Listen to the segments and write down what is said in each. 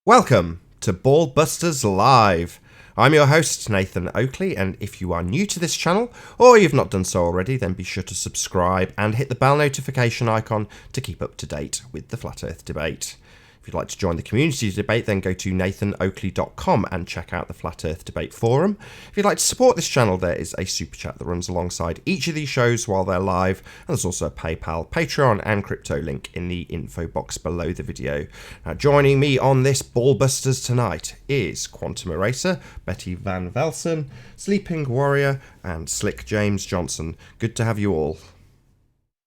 Welcome to BALLBUSTERS Live. I'm your host, Nathan Oakley, and if you are new to this channel, or you've not done so already, then be sure to subscribe and hit the bell notification icon to keep up to date with the Flat Earth debate. If you'd like to join the community debate, then go to nathanoakley.com and check out the Flat Earth Debate Forum. If you'd like to support this channel, there is a super chat that runs alongside each of these shows while they're live, and there's also a PayPal, Patreon and crypto link in the info box below the video. Now, joining me on this BALLBUSTERS tonight is Quantum Eraser, Betty Van Velsen, Sleeping Warrior and Slick James Johnson. Good to have you all.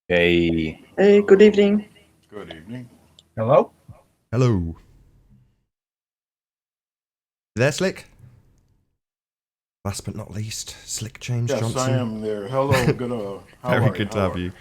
Hey. Hey, good evening. Good evening. Hello. Hello. You there, Slick? Last but not least, Slick James Johnson. Yes, I am there. Hello, good. Very good to have you.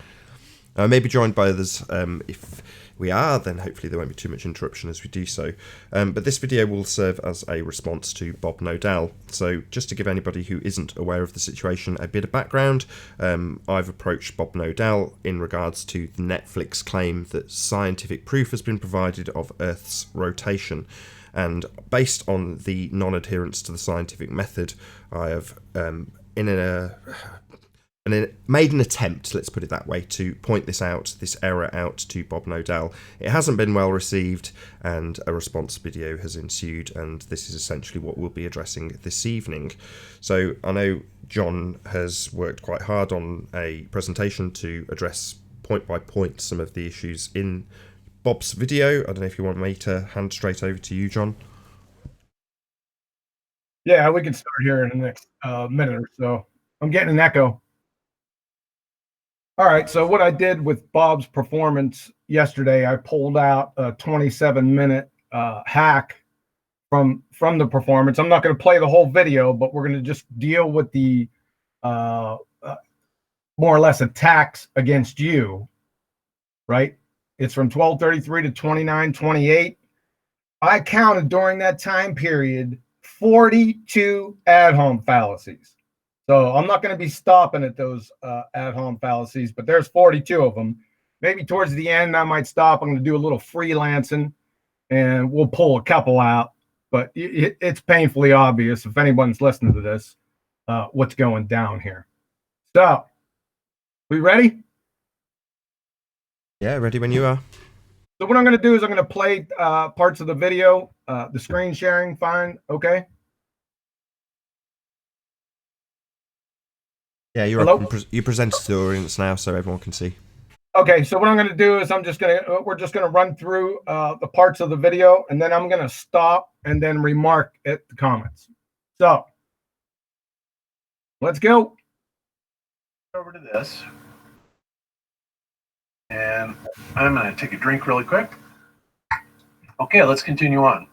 Maybe joined by others. If we are, then hopefully there won't be too much interruption as we do so. But this video will serve as a response to Bob Nodell. So just to give anybody who isn't aware of the situation a bit of background, I've approached Bob Nodell in regards to the Netflix claim that scientific proof has been provided of Earth's rotation. And based on the non-adherence to the scientific method, I have made an attempt, let's put it that way, to point this error out to Bob Nodell. It hasn't been well received, and a response video has ensued, and this is essentially what we'll be addressing this evening. So I know John has worked quite hard on a presentation to address point by point some of the issues in Bob's video. I don't know if you want me to hand straight over to you, John. Yeah, we can start here in the next minute or so. I'm getting an echo. All right, so what I did with Bob's performance yesterday, I pulled out a 27-minute hack from the performance. I'm not going to play the whole video, but we're going to just deal with the more or less attacks against you, right? It's from 12:33 to 29:28. I counted during that time period 42 ad-hom fallacies. So I'm not going to be stopping at those ad-hom fallacies, but there's 42 of them. Maybe towards the end, I might stop. I'm going to do a little freelancing, and we'll pull a couple out. But it's painfully obvious, if anyone's listening to this, what's going down here. So, we ready? Yeah, ready when you are. So what I'm going to do is I'm going to play parts of the video, the screen sharing, fine, okay? Yeah, you present to the audience now so everyone can see. Okay, so what I'm going to do is we're just going to run through the parts of the video, and then I'm going to stop and then remark at the comments. So, let's go. Over to this. And I'm going to take a drink really quick. Okay, let's continue on.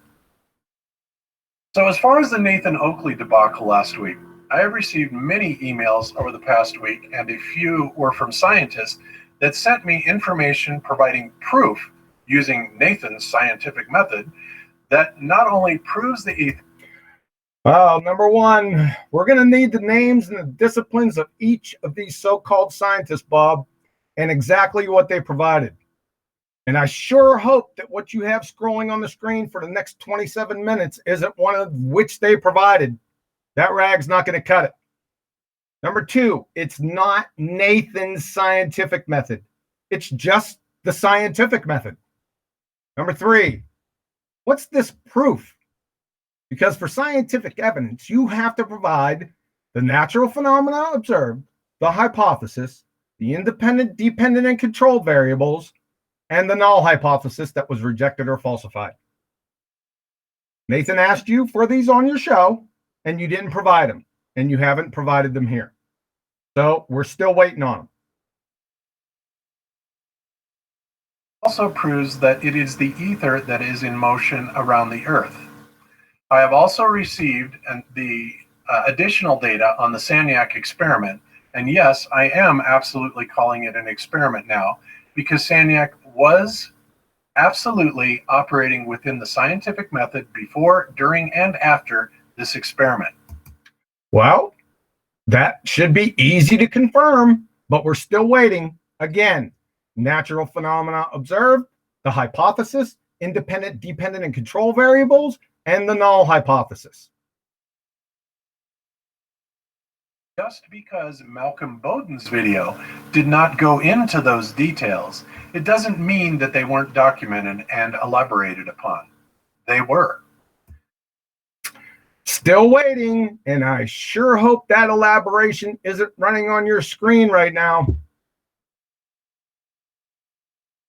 So as far as the Nathan Oakley debacle last week, I have received many emails over the past week, and a few were from scientists that sent me information providing proof using Nathan's scientific method that not only proves the Well, number one, we're going to need the names and the disciplines of each of these so-called scientists, Bob, and exactly what they provided. And I sure hope that what you have scrolling on the screen for the next 27 minutes isn't one of which they provided. That rag's not going to cut it. Number two, it's not Nathan's scientific method. It's just the scientific method. Number three, what's this proof? Because for scientific evidence, you have to provide the natural phenomena observed, the hypothesis, the independent, dependent, and controlled variables, and the null hypothesis that was rejected or falsified. Nathan asked you for these on your show, and you didn't provide them, and you haven't provided them here. So we're still waiting on them. also proves that it is the ether that is in motion around the Earth. I have also received the additional data on the Sagnac experiment, and yes, I am absolutely calling it an experiment now, because Sagnac was absolutely operating within the scientific method before, during, and after this experiment? Well, that should be easy to confirm, but we're still waiting. Again, natural phenomena observed, the hypothesis, independent, dependent, and control variables, and the null hypothesis. Just because Malcolm Bowden's video did not go into those details, it doesn't mean that they weren't documented and elaborated upon. They were. Still waiting, and I sure hope that elaboration isn't running on your screen right now.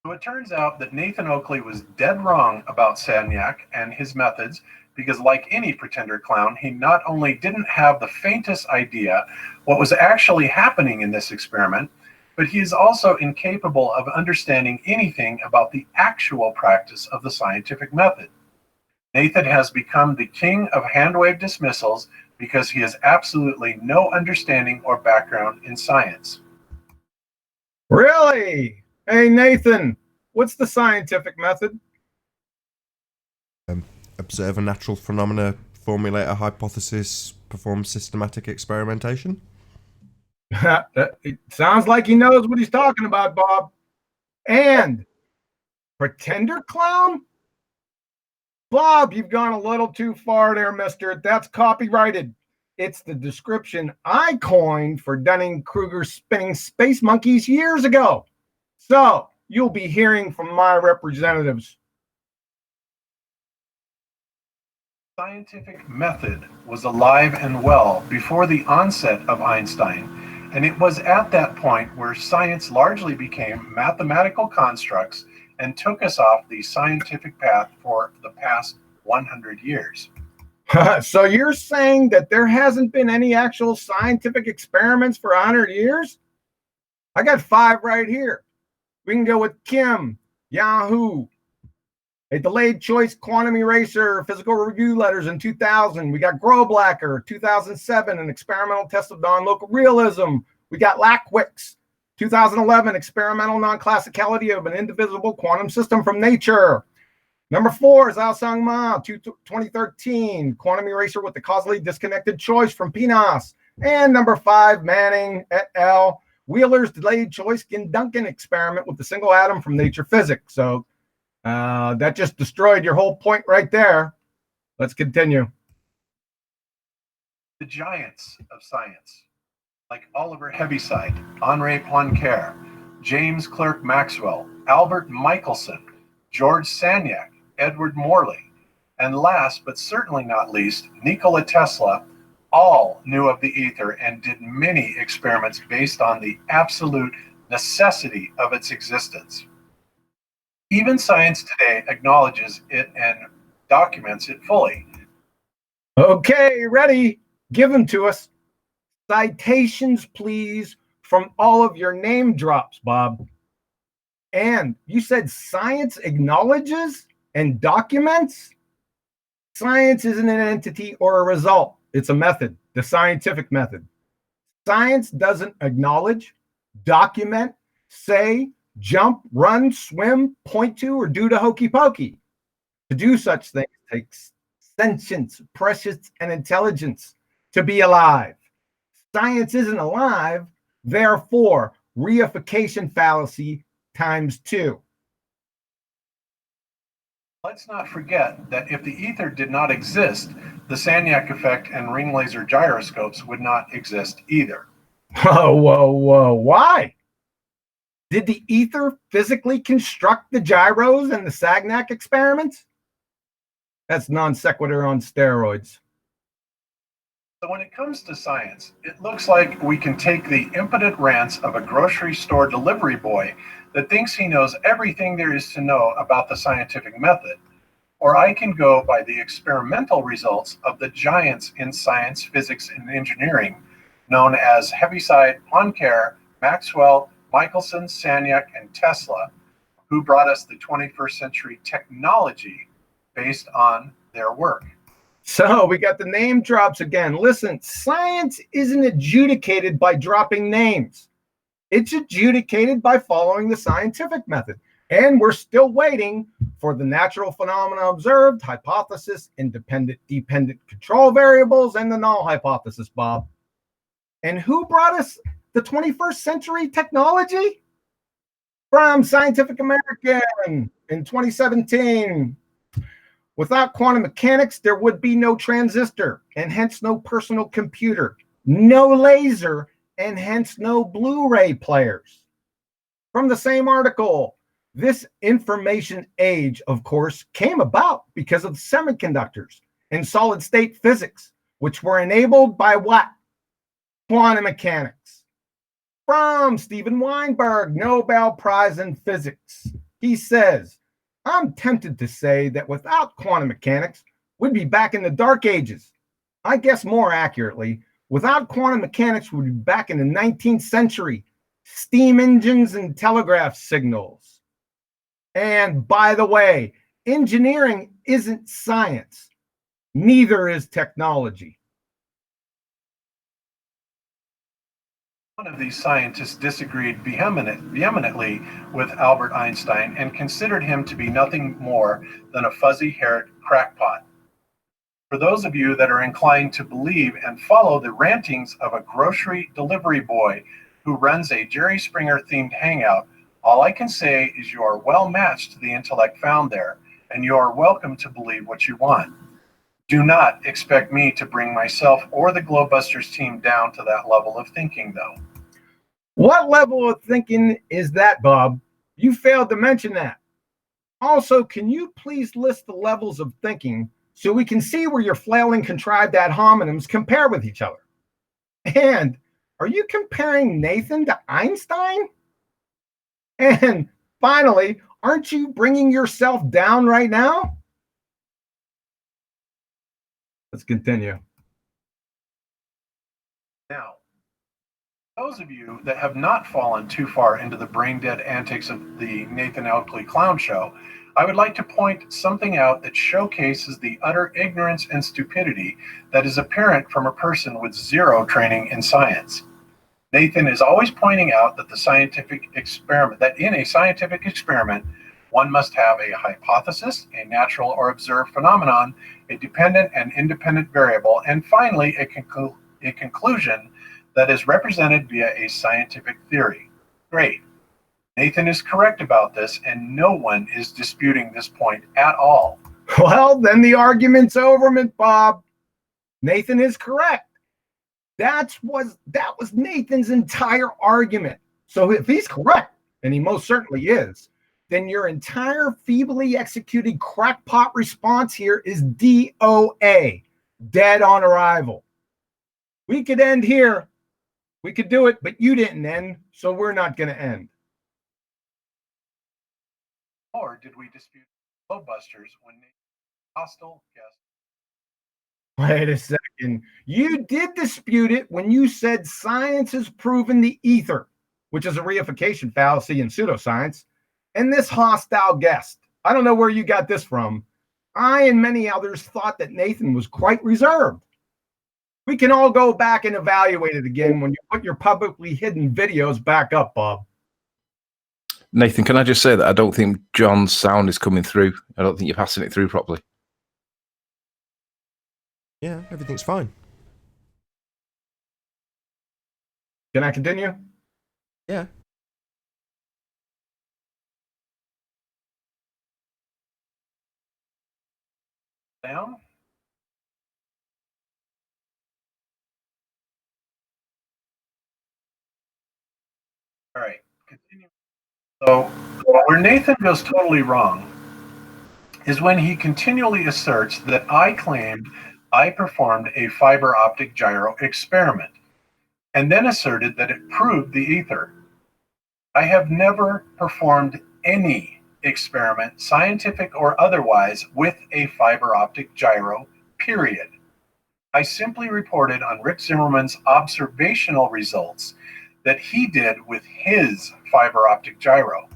So it turns out that Nathan Oakley was dead wrong about Sagnac and his methods, because like any pretender clown, he not only didn't have the faintest idea what was actually happening in this experiment, but he is also incapable of understanding anything about the actual practice of the scientific method. Nathan has become the king of hand-wave dismissals because he has absolutely no understanding or background in science. Really? Hey, Nathan, what's the scientific method? Observe a natural phenomena, formulate a hypothesis, perform systematic experimentation. It sounds like he knows what he's talking about, Bob. And pretender clown? Bob, you've gone a little too far there, mister. That's copyrighted. It's the description I coined for Dunning-Kruger spinning space monkeys years ago. So you'll be hearing from my representatives. Scientific method was alive and well before the onset of Einstein, and it was at that point where science largely became mathematical constructs and took us off the scientific path for the past 100 years. So you're saying that there hasn't been any actual scientific experiments for 100 years? I got 5 right here. We can go with Kim, Yahoo, a delayed choice quantum eraser, physical review letters in 2000. We got Groblacker, 2007, an experimental test of non-local realism. We got Lackwix, 2011, experimental non-classicality of an indivisible quantum system from nature. Number 4 is Ao-Sung Ma, 2013, quantum eraser with the causally disconnected choice from Pinas. And number 5, Manning et al., Wheeler's delayed choice Duncan experiment with the single atom from nature physics. So that just destroyed your whole point right there. Let's continue. The giants of science, like Oliver Heaviside, Henri Poincaré, James Clerk Maxwell, Albert Michelson, George Sagnac, Edward Morley, and last but certainly not least, Nikola Tesla, all knew of the ether and did many experiments based on the absolute necessity of its existence. Even science today acknowledges it and documents it fully. Okay, ready? Give them to us. Citations, please, from all of your name drops, Bob. And you said science acknowledges and documents? Science isn't an entity or a result. It's a method, the scientific method. Science doesn't acknowledge, document, say, jump, run, swim, point to, or do to hokey pokey. To do such things takes sentience, prescience, and intelligence to be alive. Science isn't alive, therefore, reification fallacy times 2. Let's not forget that if the ether did not exist, the Sagnac effect and ring laser gyroscopes would not exist either. Whoa. Why? Did the ether physically construct the gyros and the Sagnac experiments? That's non sequitur on steroids. So when it comes to science, it looks like we can take the impotent rants of a grocery store delivery boy that thinks he knows everything there is to know about the scientific method, or I can go by the experimental results of the giants in science, physics, and engineering, known as Heaviside, Poincaré, Maxwell, Michelson, Sagnac, and Tesla, who brought us the 21st century technology based on their work. So we got the name drops again. Listen, science isn't adjudicated by dropping names. It's adjudicated by following the scientific method. And we're still waiting for the natural phenomena observed, hypothesis, independent, dependent control variables, and the null hypothesis, Bob. And who brought us the 21st century technology? From Scientific American in 2017. Without quantum mechanics, there would be no transistor, and hence no personal computer, no laser, and hence no Blu-ray players. From the same article, this information age, of course, came about because of semiconductors and solid-state physics, which were enabled by what? Quantum mechanics. From Steven Weinberg, Nobel Prize in Physics. He says, I'm tempted to say that without quantum mechanics, we'd be back in the dark ages. I guess more accurately, without quantum mechanics, we'd be back in the 19th century. Steam engines and telegraph signals. And by the way, engineering isn't science. Neither is technology. One of these scientists disagreed vehemently with Albert Einstein and considered him to be nothing more than a fuzzy-haired crackpot. For those of you that are inclined to believe and follow the rantings of a grocery delivery boy who runs a Jerry Springer-themed hangout, all I can say is you are well matched to the intellect found there, and you are welcome to believe what you want. Do not expect me to bring myself or the GlobeBusters team down to that level of thinking, though. What level of thinking is that, Bob? You failed to mention that. Also, can you please list the levels of thinking so we can see where your flailing contrived ad hominems compare with each other? And are you comparing Nathan to Einstein? And finally, aren't you bringing yourself down right now? Let's continue. Now, those of you that have not fallen too far into the brain-dead antics of the Nathan Oakley clown show, I would like to point something out that showcases the utter ignorance and stupidity that is apparent from a person with zero training in science. Nathan is always pointing out that in a scientific experiment, one must have a hypothesis, a natural or observed phenomenon, a dependent and independent variable, and finally a conclusion that is represented via a scientific theory. Great. Nathan is correct about this, and no one is disputing this point at all. Well, then the argument's over, Bob. Nathan is correct. That was Nathan's entire argument. So if he's correct, and he most certainly is, then your entire feebly executed crackpot response here is DOA, dead on arrival. We could end here. We could do it, but you didn't end, so we're not going to end. Or did we dispute GlobeBusters when Nathan's hostile guest? Wait a second. You did dispute it when you said science has proven the ether, which is a reification fallacy in pseudoscience, and this hostile guest. I don't know where you got this from. I and many others thought that Nathan was quite reserved. We can all go back and evaluate it again when you put your publicly hidden videos back up, Bob. Nathan, can I just say that I don't think John's sound is coming through. I don't think you're passing it through properly. Yeah, everything's fine. Can I continue? Yeah. Down? All right, continue. So, where Nathan goes totally wrong is when he continually asserts that I claimed I performed a fiber optic gyro experiment, and then asserted that it proved the ether. I have never performed any experiment, scientific or otherwise, with a fiber optic gyro, period. I simply reported on Rick Zimmerman's observational results that he did with his fiber optic gyro.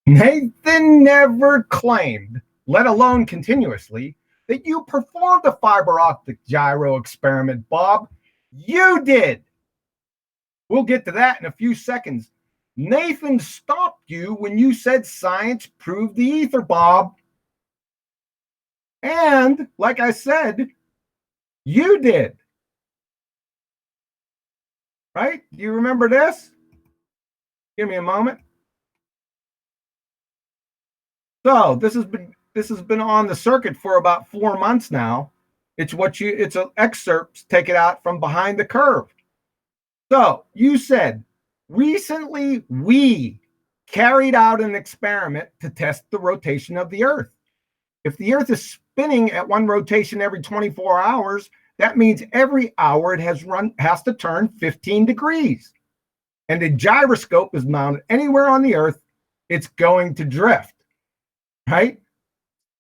Nathan never claimed, let alone continuously, that you performed a fiber optic gyro experiment, Bob. You did. We'll get to that in a few seconds. Nathan stopped you when you said science proved the ether, Bob. And like I said, you did. Right? Do you remember this? Give me a moment. So this has been on the circuit for about 4 months now. It's an excerpt taken out from Behind the Curve. So you said, recently we carried out an experiment to test the rotation of the Earth. If the Earth is spinning at one rotation every 24 hours, that means every hour it has to turn 15 degrees. And the gyroscope is mounted anywhere on the Earth, it's going to drift, right?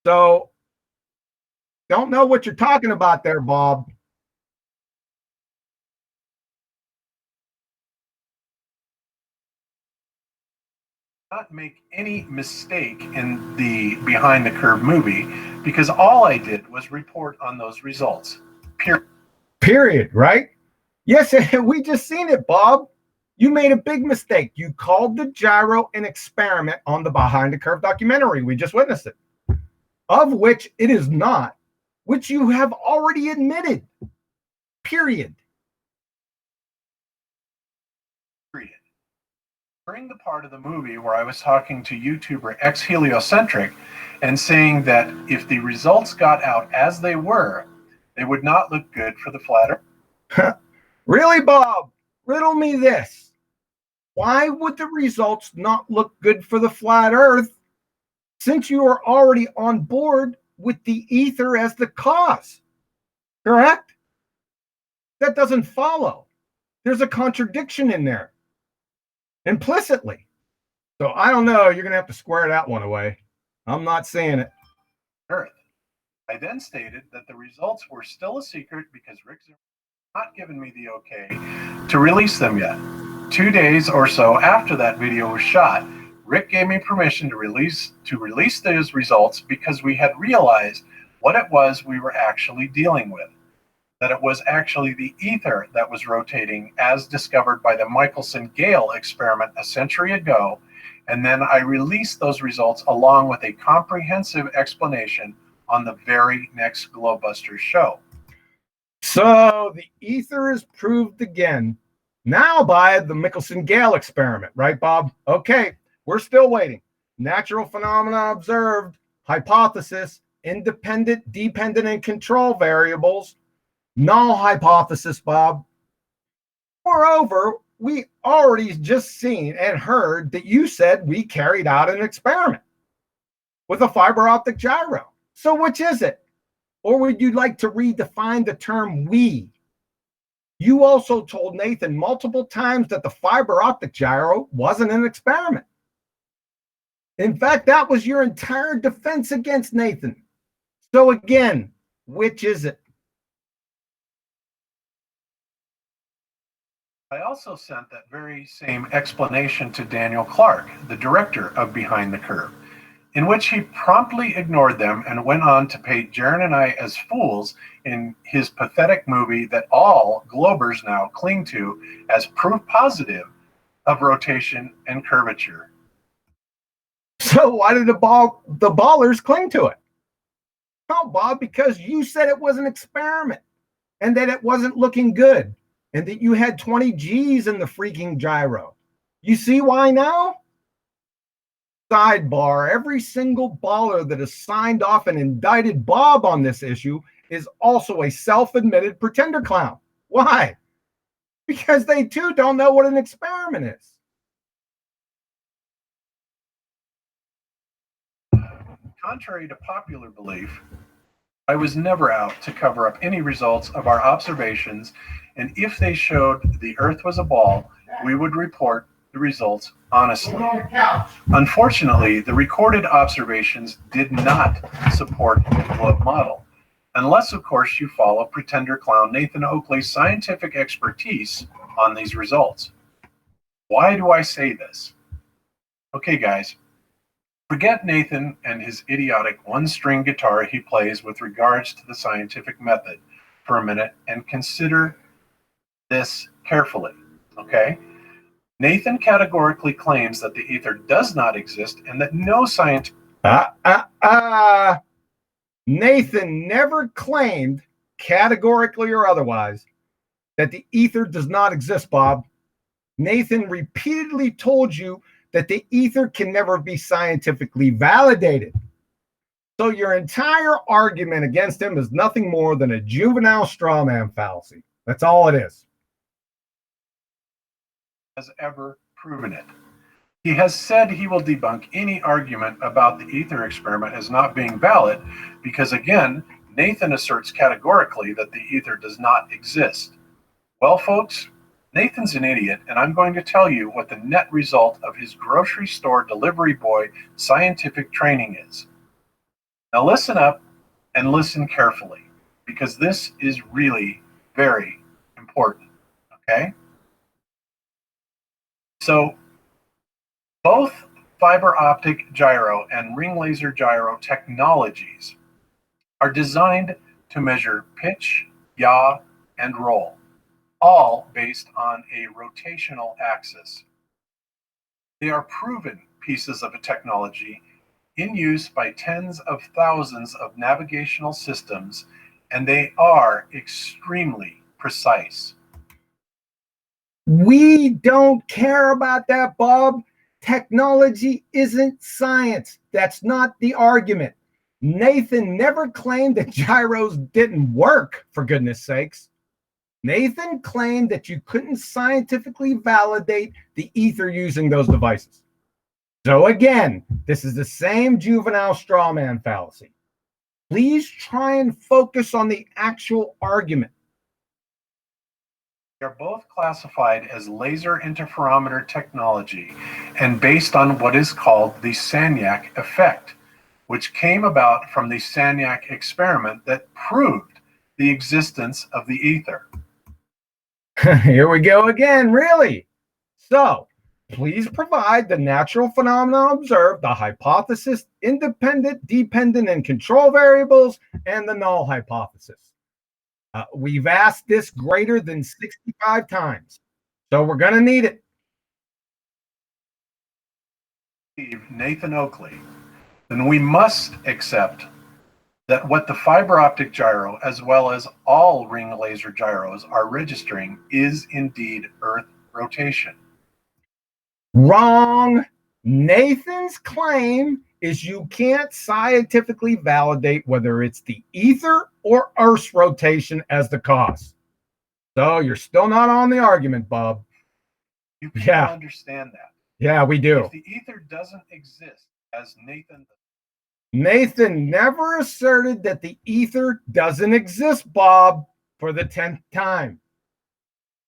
So don't know what you're talking about there, Bob. Not make any mistake in the Behind the Curve movie, because all I did was report on those results. Period, right? Yes, we just seen it, Bob. You made a big mistake. You called the gyro an experiment on the Behind the Curve documentary. We just witnessed it, of which it is not, which you have already admitted. Period. During the part of the movie where I was talking to YouTuber X Heliocentric and saying that if the results got out as they were, they would not look good for the flat Earth. Really, Bob? Riddle me this. Why would the results not look good for the flat Earth, since you are already on board with the ether as the cause? Correct? That doesn't follow. There's a contradiction in there, implicitly. So I don't know. You're going to have to square that one away. I'm not saying it. Earth. I then stated that the results were still a secret because Rick Zimmerman had not given me the okay to release them yet. 2 days or so after that video was shot, Rick gave me permission to release those results because we had realized what it was we were actually dealing with. That it was actually the ether that was rotating as discovered by the Michelson-Gale experiment a century ago, and then I released those results along with a comprehensive explanation on the very next GlobeBusters show. So the ether is proved again, now by the Michelson-Gale experiment, right, Bob? Okay, we're still waiting. Natural phenomena observed, hypothesis, independent, dependent, and control variables. Null hypothesis, Bob. Moreover, we already just seen and heard that you said we carried out an experiment with a fiber optic gyro. So which is it? Or would you like to redefine the term we? You also told Nathan multiple times that the fiber optic gyro wasn't an experiment. In fact, that was your entire defense against Nathan. So again, which is it? I also sent that very same explanation to Daniel Clark, the director of Behind the Curve, in which he promptly ignored them and went on to paint Jaron and I as fools in his pathetic movie that all Globers now cling to as proof positive of rotation and curvature. So why did the ballers cling to it? Oh, Bob, because you said it was an experiment and that it wasn't looking good and that you had 20 G's in the freaking gyro. You see why now? Sidebar, every single baller that has signed off and indicted Bob on this issue is also a self-admitted pretender clown. Why? Because they too don't know what an experiment is. Contrary to popular belief, I was never out to cover up any results of our observations, and if they showed the Earth was a ball, we would report the results honestly. Unfortunately, the recorded observations did not support the globe model, unless, of course, you follow pretender clown Nathan Oakley's scientific expertise on these results. Why do I say this? Okay, guys, forget Nathan and his idiotic one-string guitar he plays with regards to the scientific method for a minute and consider this carefully, okay? Nathan categorically claims that the ether does not exist and that no scientist. Nathan never claimed, categorically or otherwise, that the ether does not exist, Bob. Nathan repeatedly told you that the ether can never be scientifically validated. So your entire argument against him is nothing more than a juvenile straw man fallacy. That's all it is. Has ever proven it. He has said he will debunk any argument about the ether experiment as not being valid because, again, Nathan asserts categorically that the ether does not exist. Well, folks, Nathan's an idiot, and I'm going to tell you what the net result of his grocery store delivery boy scientific training is. Now listen up and listen carefully, because this is really very important, okay? So both fiber optic gyro and ring laser gyro technologies are designed to measure pitch, yaw, and roll, all based on a rotational axis. They are proven pieces of a technology in use by tens of thousands of navigational systems, and they are extremely precise. We don't care about that, Bob. Technology isn't science. That's not the argument. Nathan never claimed that gyros didn't work, for goodness sakes. Nathan claimed that you couldn't scientifically validate the ether using those devices. So again, this is the same juvenile straw man fallacy. Please try and focus on the actual argument. They are both classified as laser interferometer technology and based on what is called the Sagnac effect, which came about from the Sagnac experiment that proved the existence of the ether. Here we go again, really? So, please provide the natural phenomena observed, the hypothesis, independent, dependent, and control variables, and the null hypothesis. We've asked this greater than 65 times, so we're going to need it. Nathan Oakley, then we must accept that what the fiber optic gyro, as well as all ring laser gyros, are registering is indeed Earth rotation. Wrong. Nathan's claim is you can't scientifically validate whether it's the ether or Earth's rotation as the cause. So you're still not on the argument, Bob. You can understand that. Yeah, we do. If the ether doesn't exist, as Nathan never asserted that the ether doesn't exist, Bob, for the 10th time.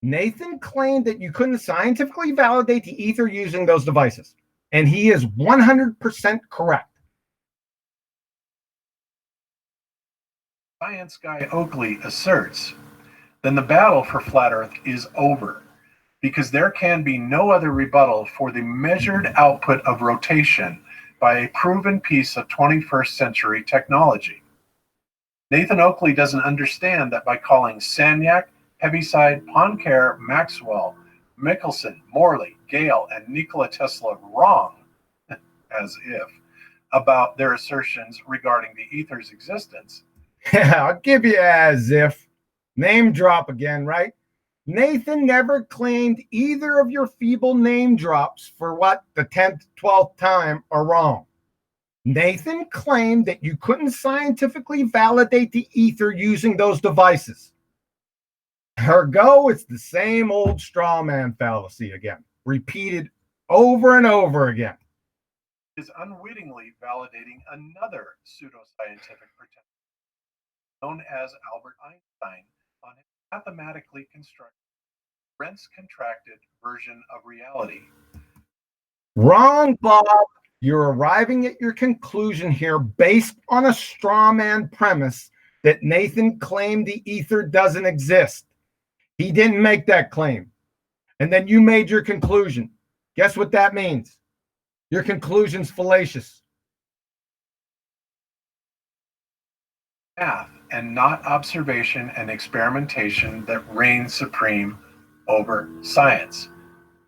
Nathan claimed that you couldn't scientifically validate the ether using those devices, and he is 100% correct. Science guy Oakley asserts, then the battle for flat Earth is over, because there can be no other rebuttal for the measured output of rotation by a proven piece of 21st century technology. Nathan Oakley doesn't understand that by calling Sagnac, Heaviside, Poincare, Maxwell, Michelson, Morley, Gale, and Nikola Tesla wrong, as if, about their assertions regarding the ether's existence. Yeah, I'll give you as if. Name drop again, right? Nathan never claimed either of your feeble name drops for what, the 10th, 12th time are wrong. Nathan claimed that you couldn't scientifically validate the ether using those devices. Ergo, it's the same old straw man fallacy again, repeated over and over again. Is unwittingly validating another pseudoscientific pretender known as Albert Einstein on his mathematically constructed, Lorentz-contracted version of reality. Wrong, Bob. You're arriving at your conclusion here based on a straw man premise that Nathan claimed the ether doesn't exist. He didn't make that claim. And then you made your conclusion. Guess what that means? Your conclusion's fallacious. Math and not observation and experimentation that reigns supreme over science.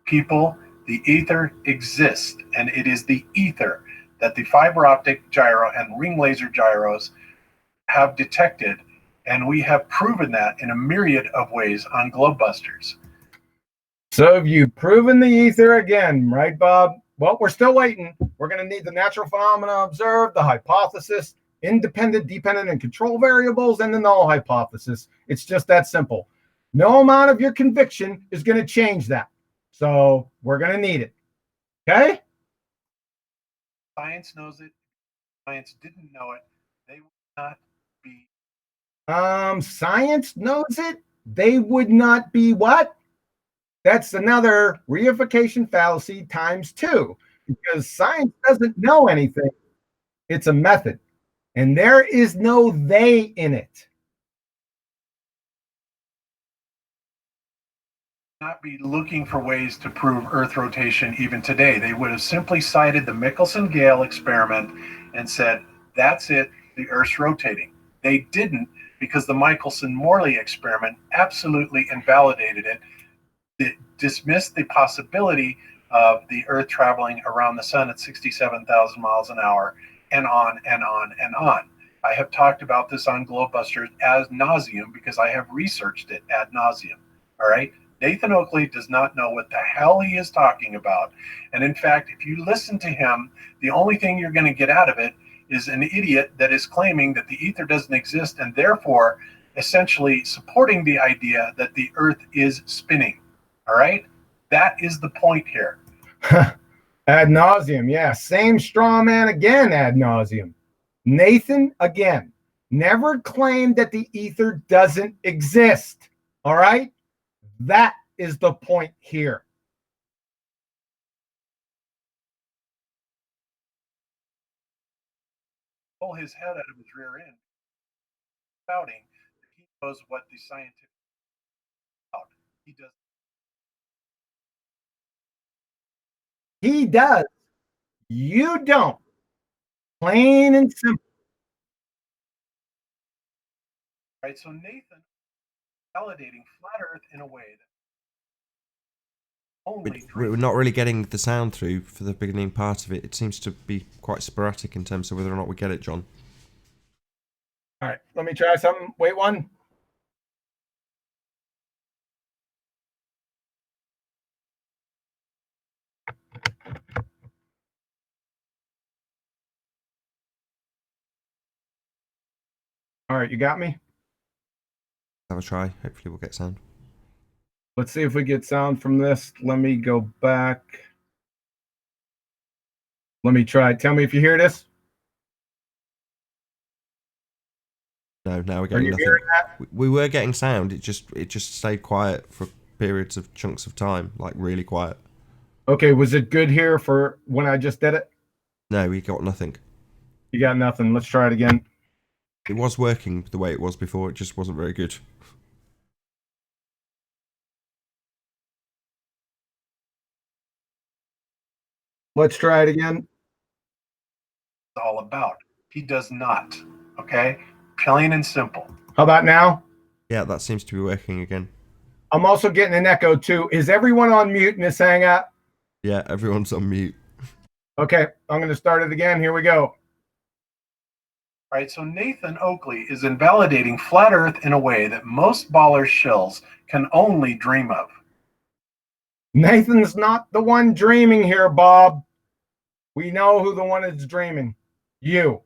People, the ether exists, and it is the ether that the fiber optic gyro and ring laser gyros have detected, and we have proven that in a myriad of ways on GlobeBusters. So have you proven the ether again, right, Bob? Well, we're still waiting. We're going to need the natural phenomena observed, the hypothesis, independent, dependent, and control variables, and the null hypothesis. It's just that simple. No amount of your conviction is going to change that. So we're going to need it. Okay? Science knows it. Science didn't know it. They would not be. Science knows it. They would not be what? That's another reification fallacy times 2, because science doesn't know anything. It's a method, and there is no they in it. Not be looking for ways to prove Earth rotation even today. They would have simply cited the Michelson-Gale experiment and said, that's it, the Earth's rotating. They didn't, because the Michelson-Morley experiment absolutely invalidated it. It dismissed the possibility of the Earth traveling around the sun at 67,000 miles an hour, and on and on and on. I have talked about this on GlobeBusters ad nauseum because I have researched it ad nauseum. All right? Nathan Oakley does not know what the hell he is talking about. And in fact, if you listen to him, the only thing you're going to get out of it is an idiot that is claiming that the ether doesn't exist and therefore essentially supporting the idea that the Earth is spinning. All right? That is the point here. Ad nauseum, yeah. Same straw man again, ad nauseum. Nathan, again, never claimed that the ether doesn't exist. All right? That is the point here. Pull his head out of his rear end, shouting that he knows what the scientific about. He does. He does. You don't. Plain and simple. Right? So Nathan validating flat Earth in a way that only We're not really getting the sound through for the beginning part of it. It seems to be quite sporadic in terms of whether or not we get it, John. All right, let me try something. Wait one. All right, you got me? Have a try. Hopefully we'll get sound. Let's see if we get sound from this. Let me go back. Let me try. Tell me if you hear this. No, now we're Are getting you nothing. hearing that? We were getting sound. It just stayed quiet for periods of chunks of time, like really quiet. Okay, was it good here for when I just did it? No, we got nothing. You got nothing. Let's try it again. It was working the way it was before. It just wasn't very good. Let's try it again. all about. He does not. Okay? Plain and simple. How about now? Yeah, that seems to be working again. I'm also getting an echo too. Is everyone on mute in this hangout? Yeah, everyone's on mute. Okay, I'm going to start it again. Here we go. Right, so Nathan Oakley is invalidating flat Earth in a way that most baller shills can only dream of. Nathan's not the one dreaming here, Bob. We know who the one is dreaming. You.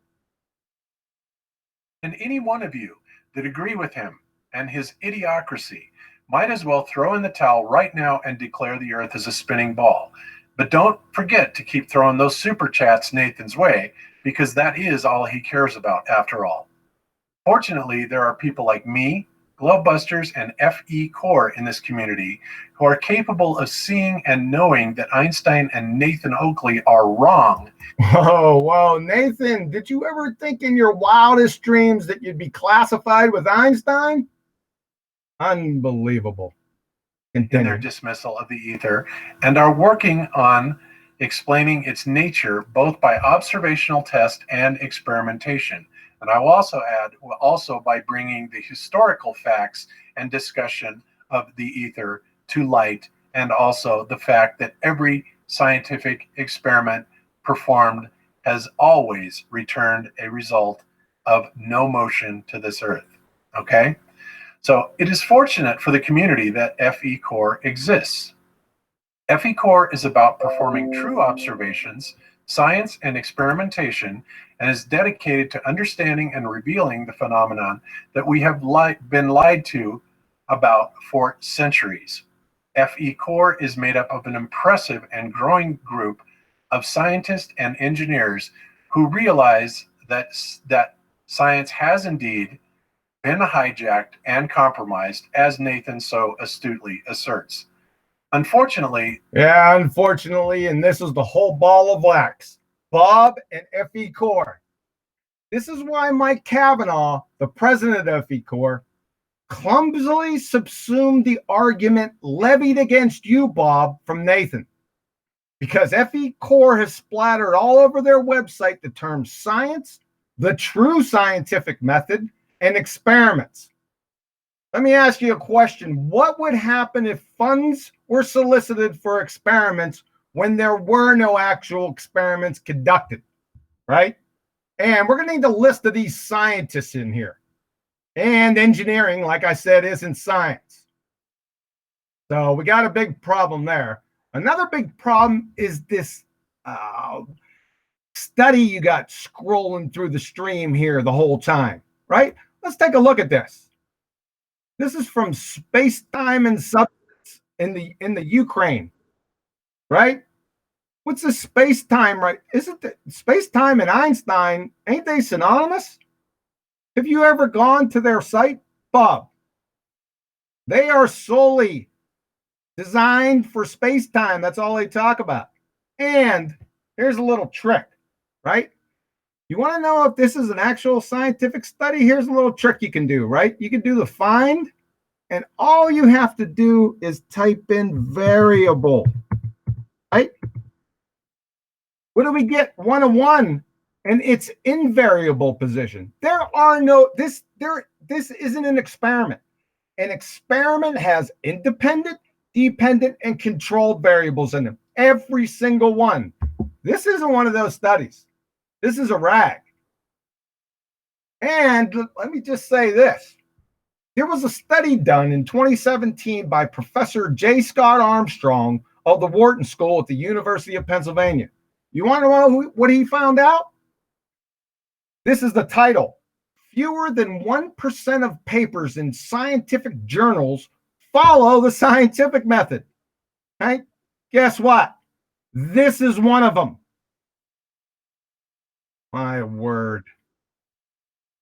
And any one of you that agree with him and his idiocracy might as well throw in the towel right now and declare the Earth is a spinning ball. But don't forget to keep throwing those super chats Nathan's way, because that is all he cares about after all. Fortunately, there are people like me, GlobeBusters, and FE Core in this community who are capable of seeing and knowing that Einstein and Nathan Oakley are wrong. Whoa, Nathan, did you ever think in your wildest dreams that you'd be classified with Einstein? Unbelievable. In their Continue. dismissal of the ether, and are working on explaining its nature both by observational test and experimentation. And I will also add, also by bringing the historical facts and discussion of the ether to light and also the fact that every scientific experiment performed has always returned a result of no motion to this earth. Okay? So it is fortunate for the community that FE Core exists. FE Core is about performing true observations, science, and experimentation, and is dedicated to understanding and revealing the phenomenon that we have been lied to about for centuries. FE Core is made up of an impressive and growing group of scientists and engineers who realize that science has indeed been hijacked and compromised, as Nathan so astutely asserts. Unfortunately, and this is the whole ball of wax. Bob and FE Core. This is why Mike Kavanaugh, the president of FE Core, clumsily subsumed the argument levied against you, Bob, from Nathan. Because FE Core has splattered all over their website the term science, the true scientific method, and experiments. Let me ask you a question. What would happen if funds were solicited for experiments when there were no actual experiments conducted, right? And we're going to need a list of these scientists in here. And engineering, like I said, isn't science. So we got a big problem there. Another big problem is this study you got scrolling through the stream here the whole time, right? Let's take a look at this. This is from Space, Time, and Substance in the Ukraine, right? What's the space time, right? Isn't the space time and Einstein, ain't they synonymous? Have you ever gone to their site, Bob? They are solely designed for space time. That's all they talk about. And here's a little trick, right? You want to know if this is an actual scientific study? Here's a little trick you can do, right? You can do the find, and all you have to do is type in variable, right? What do we get? 101, and it's invariable position. There are no, this isn't an experiment. An experiment has independent, dependent, and controlled variables in them. Every single one. This isn't one of those studies. This is a rag. And let me just say this. There was a study done in 2017 by Professor J. Scott Armstrong of the Wharton School at the University of Pennsylvania. You want to know what he found out? This is the title. Fewer than 1% of papers in scientific journals follow the scientific method. Right? Guess what? This is one of them. My word.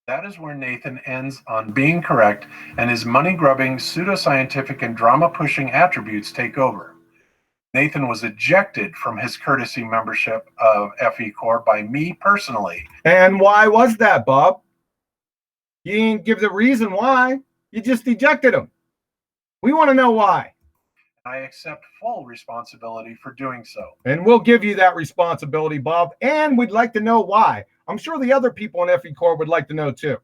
That is where Nathan ends on being correct, and his money-grubbing, pseudoscientific, and drama-pushing attributes take over. Nathan was ejected from his courtesy membership of FE Core by me personally. And why was that, Bob? You didn't give the reason why. You just ejected him. We want to know why. I accept full responsibility for doing so. And we'll give you that responsibility, Bob. And we'd like to know why. I'm sure the other people in FE Core would like to know too.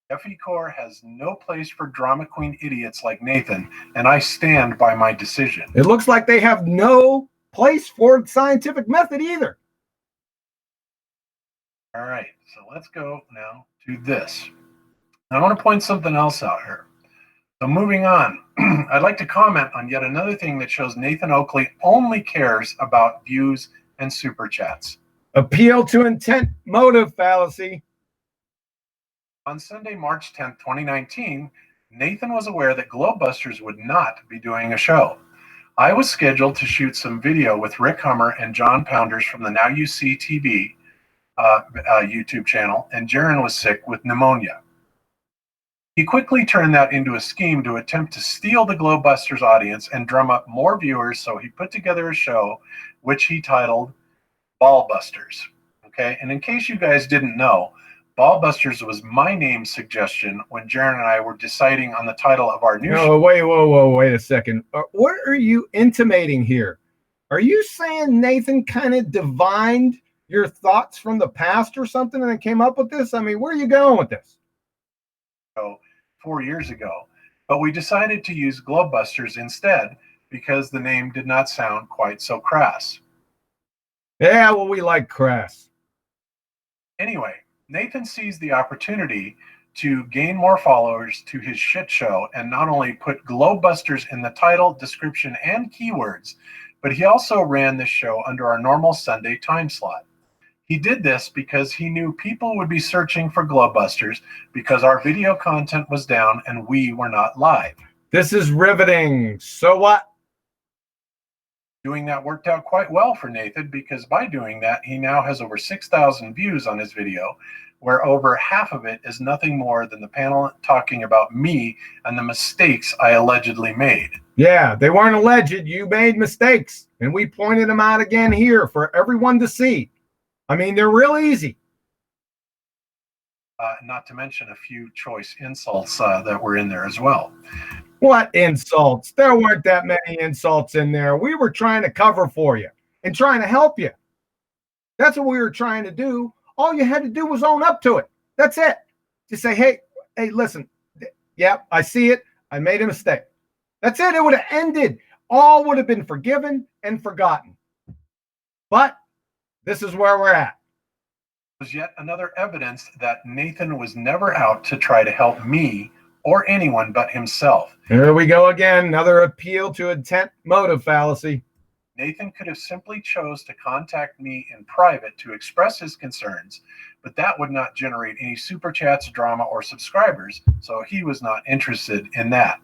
FE Core has no place for drama queen idiots like Nathan, and I stand by my decision. It looks like they have no place for scientific method either. All right, so let's go now to this. I want to point something else out here. So moving on, I'd like to comment on yet another thing that shows Nathan Oakley only cares about views and super chats. Appeal to intent motive fallacy. On Sunday, March 10th, 2019, Nathan was aware that GlobeBusters would not be doing a show. I was scheduled to shoot some video with Rick Hummer and John Pounders from the Now You See TV YouTube channel, and Jaron was sick with pneumonia. He quickly turned that into a scheme to attempt to steal the GlobeBusters audience and drum up more viewers, so he put together a show which he titled BALLBUSTERS. Okay, and in case you guys didn't know, BALLBUSTERS was my name suggestion when Jaron and I were deciding on the title of our new show. Wait a second. What are you intimating here? Are you saying Nathan kind of divined your thoughts from the past or something and then came up with this? I mean, where are you going with this? 4 years ago, but we decided to use GlobeBusters instead because the name did not sound quite so crass. Yeah, well, we like crass. Anyway, Nathan seized the opportunity to gain more followers to his shit show and not only put Globebusters in the title, description, and keywords, but he also ran this show under our normal Sunday time slot. He did this because he knew people would be searching for Globebusters because our video content was down and we were not live. This is riveting. So what? Doing that worked out quite well for Nathan because by doing that, he now has over 6,000 views on his video, where over half of it is nothing more than the panel talking about me and the mistakes I allegedly made. Yeah, they weren't alleged. You made mistakes, and we pointed them out again here for everyone to see. I mean, they're real easy. Not to mention a few choice insults that were in there as well. What insults? There weren't that many insults in there. We were trying to cover for you and trying to help you. That's what we were trying to do. All you had to do was own up to it. That's it. Just say, hey, listen. Yeah, I see it. I made a mistake. That's it. It would have ended. All would have been forgiven and forgotten. But this is where we're at. Was yet another evidence that Nathan was never out to try to help me or anyone but himself. Here we go again. Another appeal to intent motive fallacy. Nathan could have simply chose to contact me in private to express his concerns, but that would not generate any super chats, drama, or subscribers, so he was not interested in that.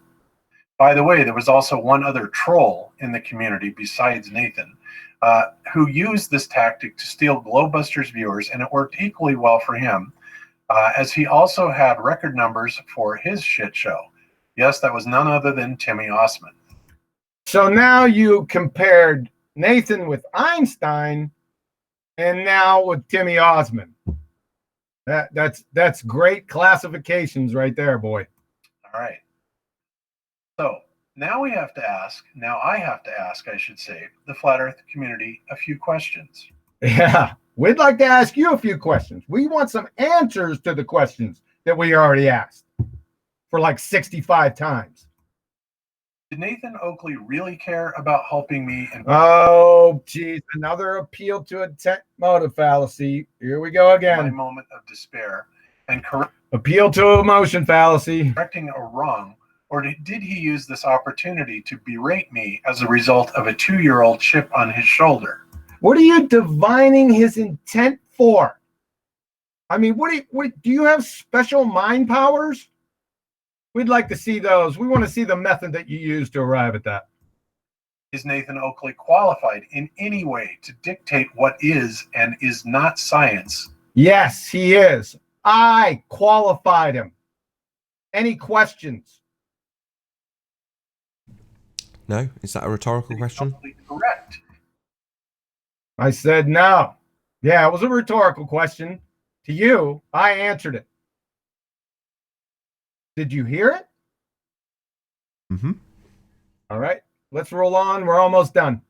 By the way, there was also one other troll in the community besides Nathan, who used this tactic to steal Globebusters viewers, and it worked equally well for him, as he also had record numbers for his shit show. Yes, that was none other than Timmy Osman. So now you compared Nathan with Einstein and now with Timmy Osman. That's great classifications right there, boy. All right. So now I have to ask, I should say, the Flat Earth community a few questions. Yeah, we'd like to ask you a few questions. We want some answers to the questions that we already asked for like 65 times. Did Nathan Oakley really care about helping me? Oh, geez, another appeal to intent motive fallacy. Here we go My again. moment of despair and Appeal to emotion fallacy. correcting a wrong, or did he use this opportunity to berate me as a result of a 2-year-old chip on his shoulder? What are you divining his intent for? I mean, what do you have special mind powers? We'd like to see those. We want to see the method that you use to arrive at that. Is Nathan Oakley qualified in any way to dictate what is and is not science? Yes, he is. I qualified him. Any questions? No? Is that a rhetorical question? Correct. I said no. Yeah, it was a rhetorical question. To you, I answered it. Did you hear it? Mm-hmm. All right, let's roll on. We're almost done.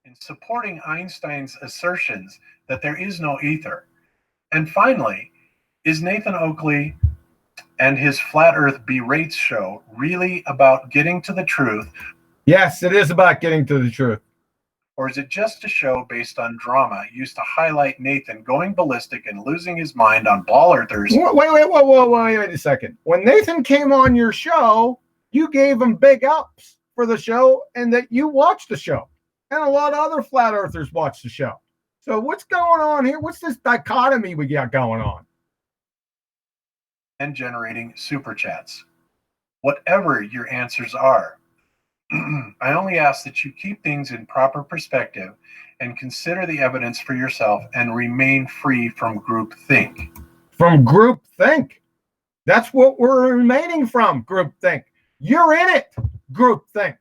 In supporting Einstein's assertions that there is no ether. And finally, is Nathan Oakley and his Flat Earth Berates show really about getting to the truth? Yes, it is about getting to the truth. Or is it just a show based on drama used to highlight Nathan going ballistic and losing his mind on ball earthers? Wait a second. When Nathan came on your show, you gave him big ups for the show and that you watched the show. And a lot of other flat earthers watched the show. So what's going on here? What's this dichotomy we got going on? And generating super chats. Whatever your answers are, I only ask that you keep things in proper perspective and consider the evidence for yourself and remain free from groupthink. From groupthink. That's what we're remaining from, groupthink. You're in it, groupthink.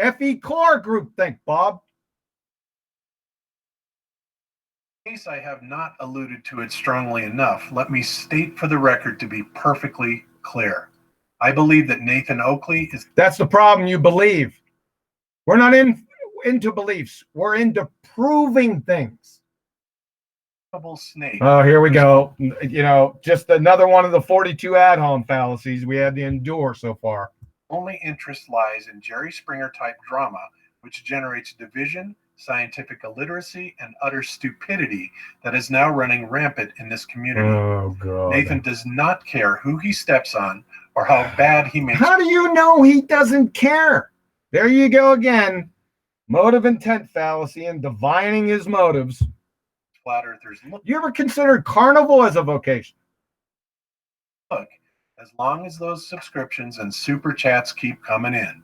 FE core groupthink, Bob. In case I have not alluded to it strongly enough, let me state for the record to be perfectly clear. I believe that Nathan Oakley is... That's the problem, you believe. We're not into beliefs. We're into proving things. Snake. Oh, here we go. You know, just another one of the 42 ad-hom fallacies we had to endure so far. Only interest lies in Jerry Springer type drama which generates division, scientific illiteracy, and utter stupidity that is now running rampant in this community. Oh, God. Nathan does not care who he steps on or how bad he makes. How do you know he doesn't care? There you go again. Motive intent fallacy and divining his motives. Flat earthers You ever considered carnival as a vocation? look as long as those subscriptions and super chats keep coming in.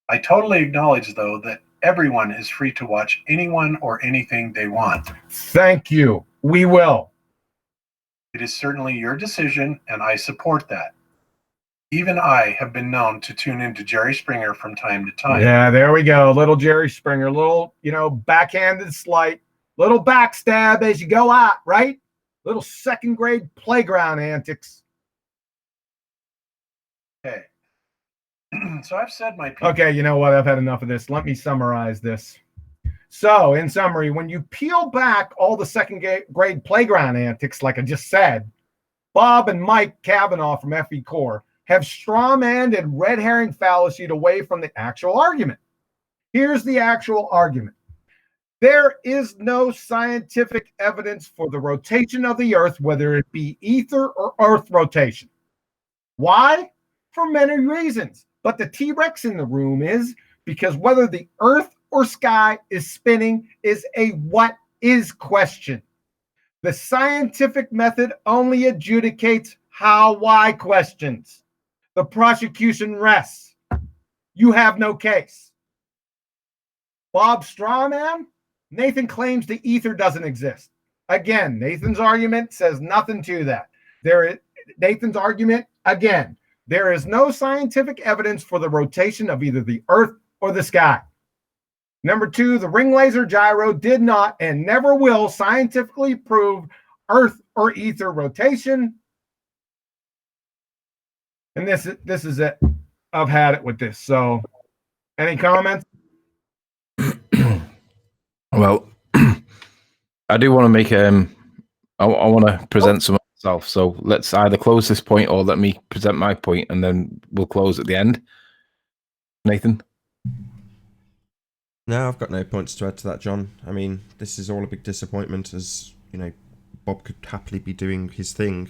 I totally acknowledge, though, that everyone is free to watch anyone or anything they want. Thank you. We will. It is certainly your decision, and I support that. Even I have been known to tune into Jerry Springer from time to time. Yeah, there we go. Little Jerry Springer, little, backhanded slight, little backstab as you go out, right? Little second grade playground antics. Okay. So I've said my piece. Okay, you know what? I've had enough of this. Let me summarize this. So, in summary, when you peel back all the second grade playground antics, like I just said, Bob and Mike Kavanaugh from FE Core have strawmanned and red herring fallacied away from the actual argument. Here's the actual argument. There is no scientific evidence for the rotation of the Earth, whether it be ether or Earth rotation. Why? For many reasons. But the T-Rex in the room is because whether the Earth or sky is spinning is a what is question. The scientific method only adjudicates how-why questions. The prosecution rests. You have no case. Bob Strawman, Nathan claims the ether doesn't exist. Again, Nathan's argument says nothing to that. Nathan's argument, again, there is no scientific evidence for the rotation of either the Earth or the sky. Number two, the ring laser gyro did not and never will scientifically prove Earth or ether rotation. And this is it. I've had it with this. So, any comments? Well, I do want to make I want to present some myself. So let's either close this point or let me present my point, and then we'll close at the end. Nathan? No, I've got no points to add to that, John. I mean, this is all a big disappointment, as Bob could happily be doing his thing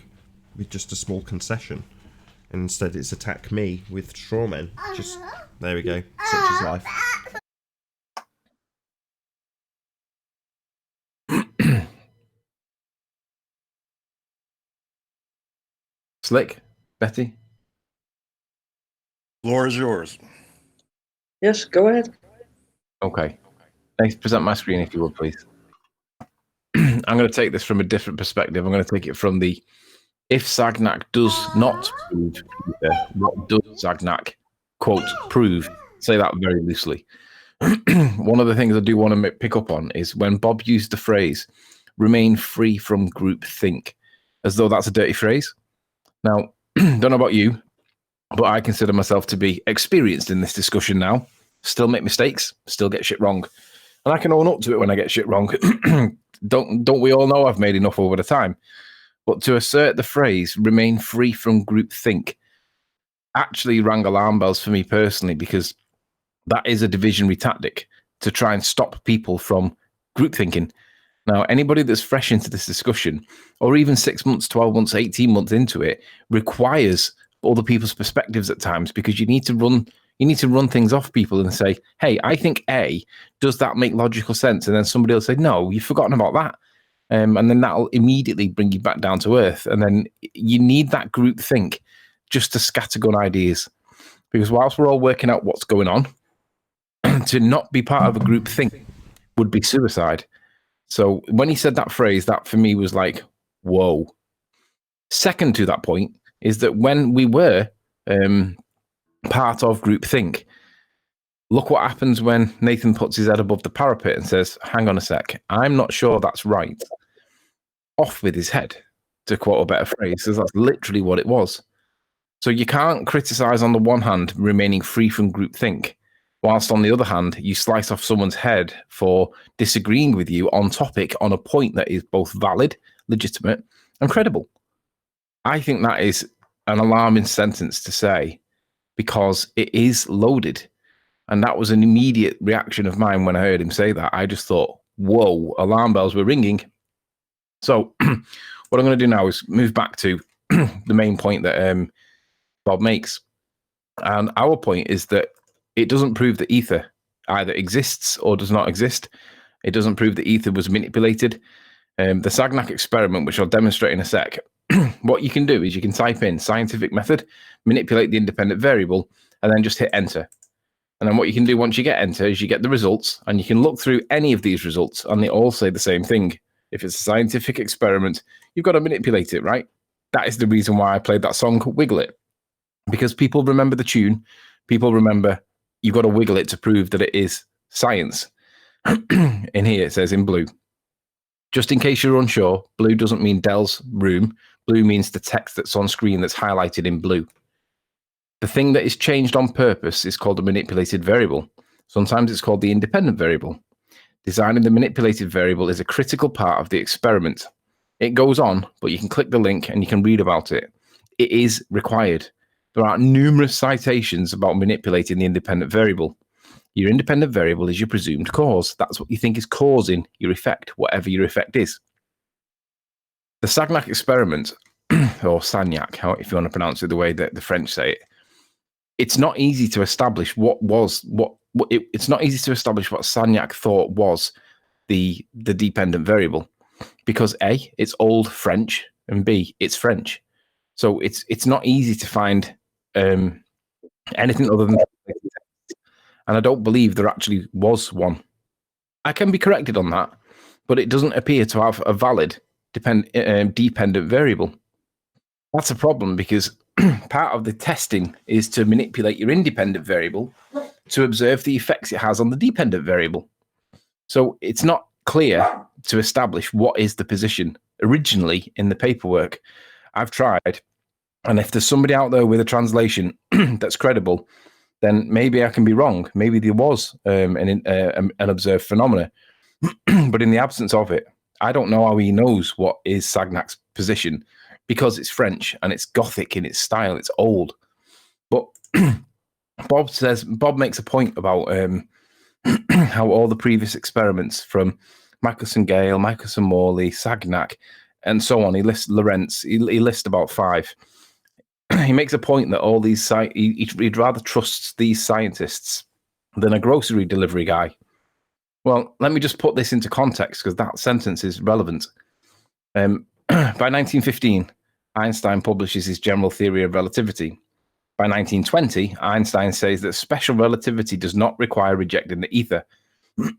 with just a small concession. And instead it's attack me with strawmen. Just, there we go. Such is life. Slick? Betty? Floor is yours. Yes, go ahead. Okay. Thanks. Present my screen if you would, please. I'm going to take this from a different perspective. I'm going to take it from the if Sagnac does not prove, what does Sagnac, quote, prove? Say that very loosely. One of the things I do want to pick up on is when Bob used the phrase, remain free from group think, as though that's a dirty phrase. Now, don't know about you, but I consider myself to be experienced in this discussion now. Still make mistakes, still get shit wrong. And I can own up to it when I get shit wrong. Don't we all know I've made enough over the time? But to assert the phrase, remain free from group think, actually rang alarm bells for me personally, because that is a divisionary tactic to try and stop people from group thinking. Now, anybody that's fresh into this discussion, or even 6 months, 12 months, 18 months into it, requires other people's perspectives at times, because you need to run things off people and say, hey, I think A, does that make logical sense? And then somebody will say, no, you've forgotten about that. And then that'll immediately bring you back down to earth. And then you need that group think just to scattergun ideas. Because whilst we're all working out what's going on, to not be part of a group think would be suicide. So when he said that phrase, that for me was like, whoa. Second to that point is that when we were part of group think, look what happens when Nathan puts his head above the parapet and says, hang on a sec, I'm not sure that's right. Off with his head, to quote a better phrase, because that's literally what it was. So you can't criticize on the one hand remaining free from group think, whilst on the other hand, you slice off someone's head for disagreeing with you on topic on a point that is both valid, legitimate, and credible. I think that is an alarming sentence to say, because it is loaded. And that was an immediate reaction of mine when I heard him say that. I just thought, whoa, alarm bells were ringing. So what I'm going to do now is move back to the main point that Bob makes. And our point is that it doesn't prove that ether either exists or does not exist. It doesn't prove that ether was manipulated. The Sagnac experiment, which I'll demonstrate in a sec, what you can do is you can type in scientific method, manipulate the independent variable, and then just hit enter. And then what you can do once you get enter is you get the results, and you can look through any of these results, and they all say the same thing. If it's a scientific experiment, you've got to manipulate it, right? That is the reason why I played that song, Wiggle It. Because people remember the tune. People remember you've got to wiggle it to prove that it is science. In here, it says in blue. Just in case you're unsure, blue doesn't mean Dell's room. Blue means the text that's on screen that's highlighted in blue. The thing that is changed on purpose is called a manipulated variable. Sometimes it's called the independent variable. Designing the manipulated variable is a critical part of the experiment. It goes on, but you can click the link and you can read about it. It is required. There are numerous citations about manipulating the independent variable. Your independent variable is your presumed cause. That's what you think is causing your effect, whatever your effect is. The Sagnac experiment, or Sagnac, if you want to pronounce it the way that the French say it, it's not easy to establish it's not easy to establish what Sagnac thought was the dependent variable, because A, it's old French, and B, it's French. So it's not easy to find anything other than, and I don't believe there actually was one. I can be corrected on that, but it doesn't appear to have a valid dependent variable. That's a problem, because part of the testing is to manipulate your independent variable to observe the effects it has on the dependent variable. So it's not clear to establish what is the position originally in the paperwork. I've tried, and if there's somebody out there with a translation that's credible, then maybe I can be wrong. Maybe there was an observed phenomena. But in the absence of it, I don't know how he knows what is Sagnac's position, because it's French and it's Gothic in its style. It's old. But Bob makes a point about how all the previous experiments from Michelson Gale, Michelson Morley, Sagnac, and so on, he lists Lorentz, he lists about 5. He makes a point that all these he'd rather trust these scientists than a grocery delivery guy. Well, let me just put this into context, because that sentence is relevant. By 1915, Einstein publishes his general theory of relativity. By 1920, Einstein says that special relativity does not require rejecting the ether,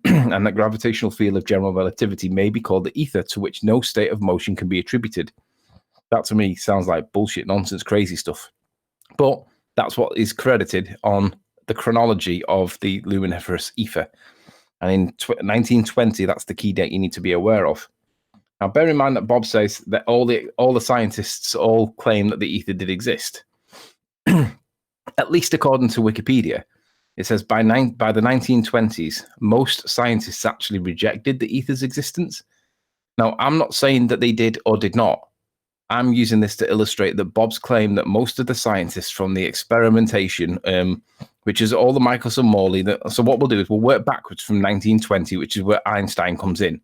and that gravitational field of general relativity may be called the ether to which no state of motion can be attributed. That to me sounds like bullshit, nonsense, crazy stuff. But that's what is credited on the chronology of the luminiferous ether. And in 1920, that's the key date you need to be aware of. Now, bear in mind that Bob says that all the scientists all claim that the ether did exist. At least according to Wikipedia, it says by the 1920s, most scientists actually rejected the ether's existence. Now, I'm not saying that they did or did not. I'm using this to illustrate that Bob's claim that most of the scientists from the experimentation, which is all the Michelson Morley, so what we'll do is we'll work backwards from 1920, which is where Einstein comes in.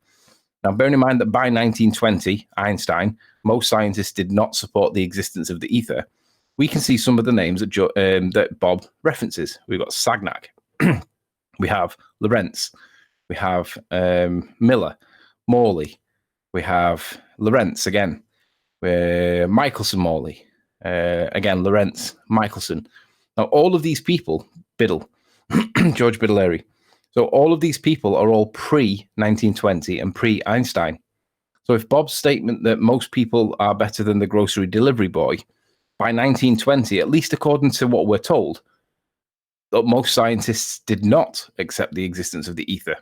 Now, bearing in mind that by 1920, Einstein, most scientists did not support the existence of the ether, we can see some of the names that Bob references. We've got Sagnac, we have Lorentz, we have Miller, Morley, we have Lorentz again, Michelson Morley, again Lorentz, Michelson. Now, all of these people, Biddle, George Biddleary, so all of these people are all pre-1920 and pre-Einstein. So if Bob's statement that most people are better than the grocery delivery boy, by 1920, at least according to what we're told, that most scientists did not accept the existence of the ether.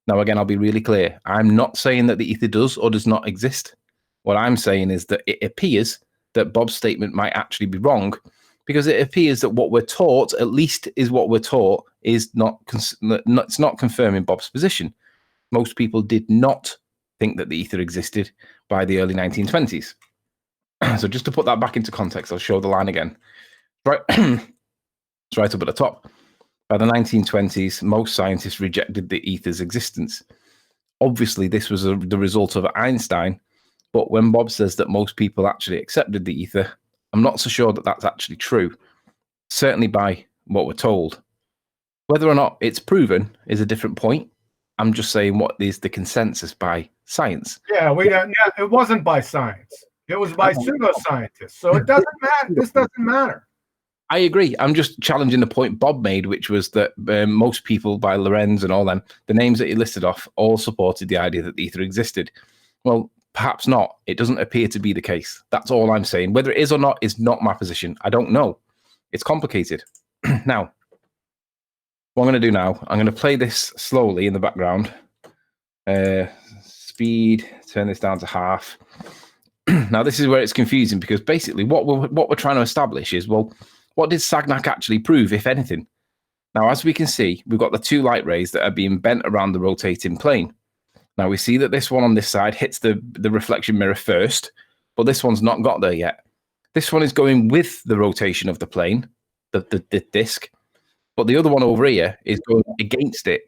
Now, again, I'll be really clear. I'm not saying that the ether does or does not exist. What I'm saying is that it appears that Bob's statement might actually be wrong, because it appears that what we're taught, at least is what we're taught, is it's not confirming Bob's position. Most people did not think that the ether existed by the early 1920s. So just to put that back into context, I'll show the line again. Right, it's right up at the top. By By the 1920s, most scientists rejected the ether's existence. Obviously, this was the result of Einstein, but when Bob says that most people actually accepted the ether, I'm not so sure that that's actually true, certainly by what we're told. Whether or not it's proven is a different point. I'm just saying what is the consensus by science. Yeah, it wasn't by science. It was by pseudoscientists. So it doesn't matter. This doesn't matter. I agree. I'm just challenging the point Bob made, which was that most people, by Lorenz and all them, the names that he listed off, all supported the idea that the ether existed. Well, perhaps not. It doesn't appear to be the case. That's all I'm saying. Whether it is or not is not my position. I don't know. It's complicated. Now, what I'm going to do now, I'm going to play this slowly in the background. Speed, turn this down to half. Now, this is where it's confusing, because basically what we're trying to establish is, well, what did Sagnac actually prove, if anything? Now, as we can see, we've got the two light rays that are being bent around the rotating plane. Now, we see that this one on this side hits the reflection mirror first, but this one's not got there yet. This one is going with the rotation of the plane, the disc, but the other one over here is going against it.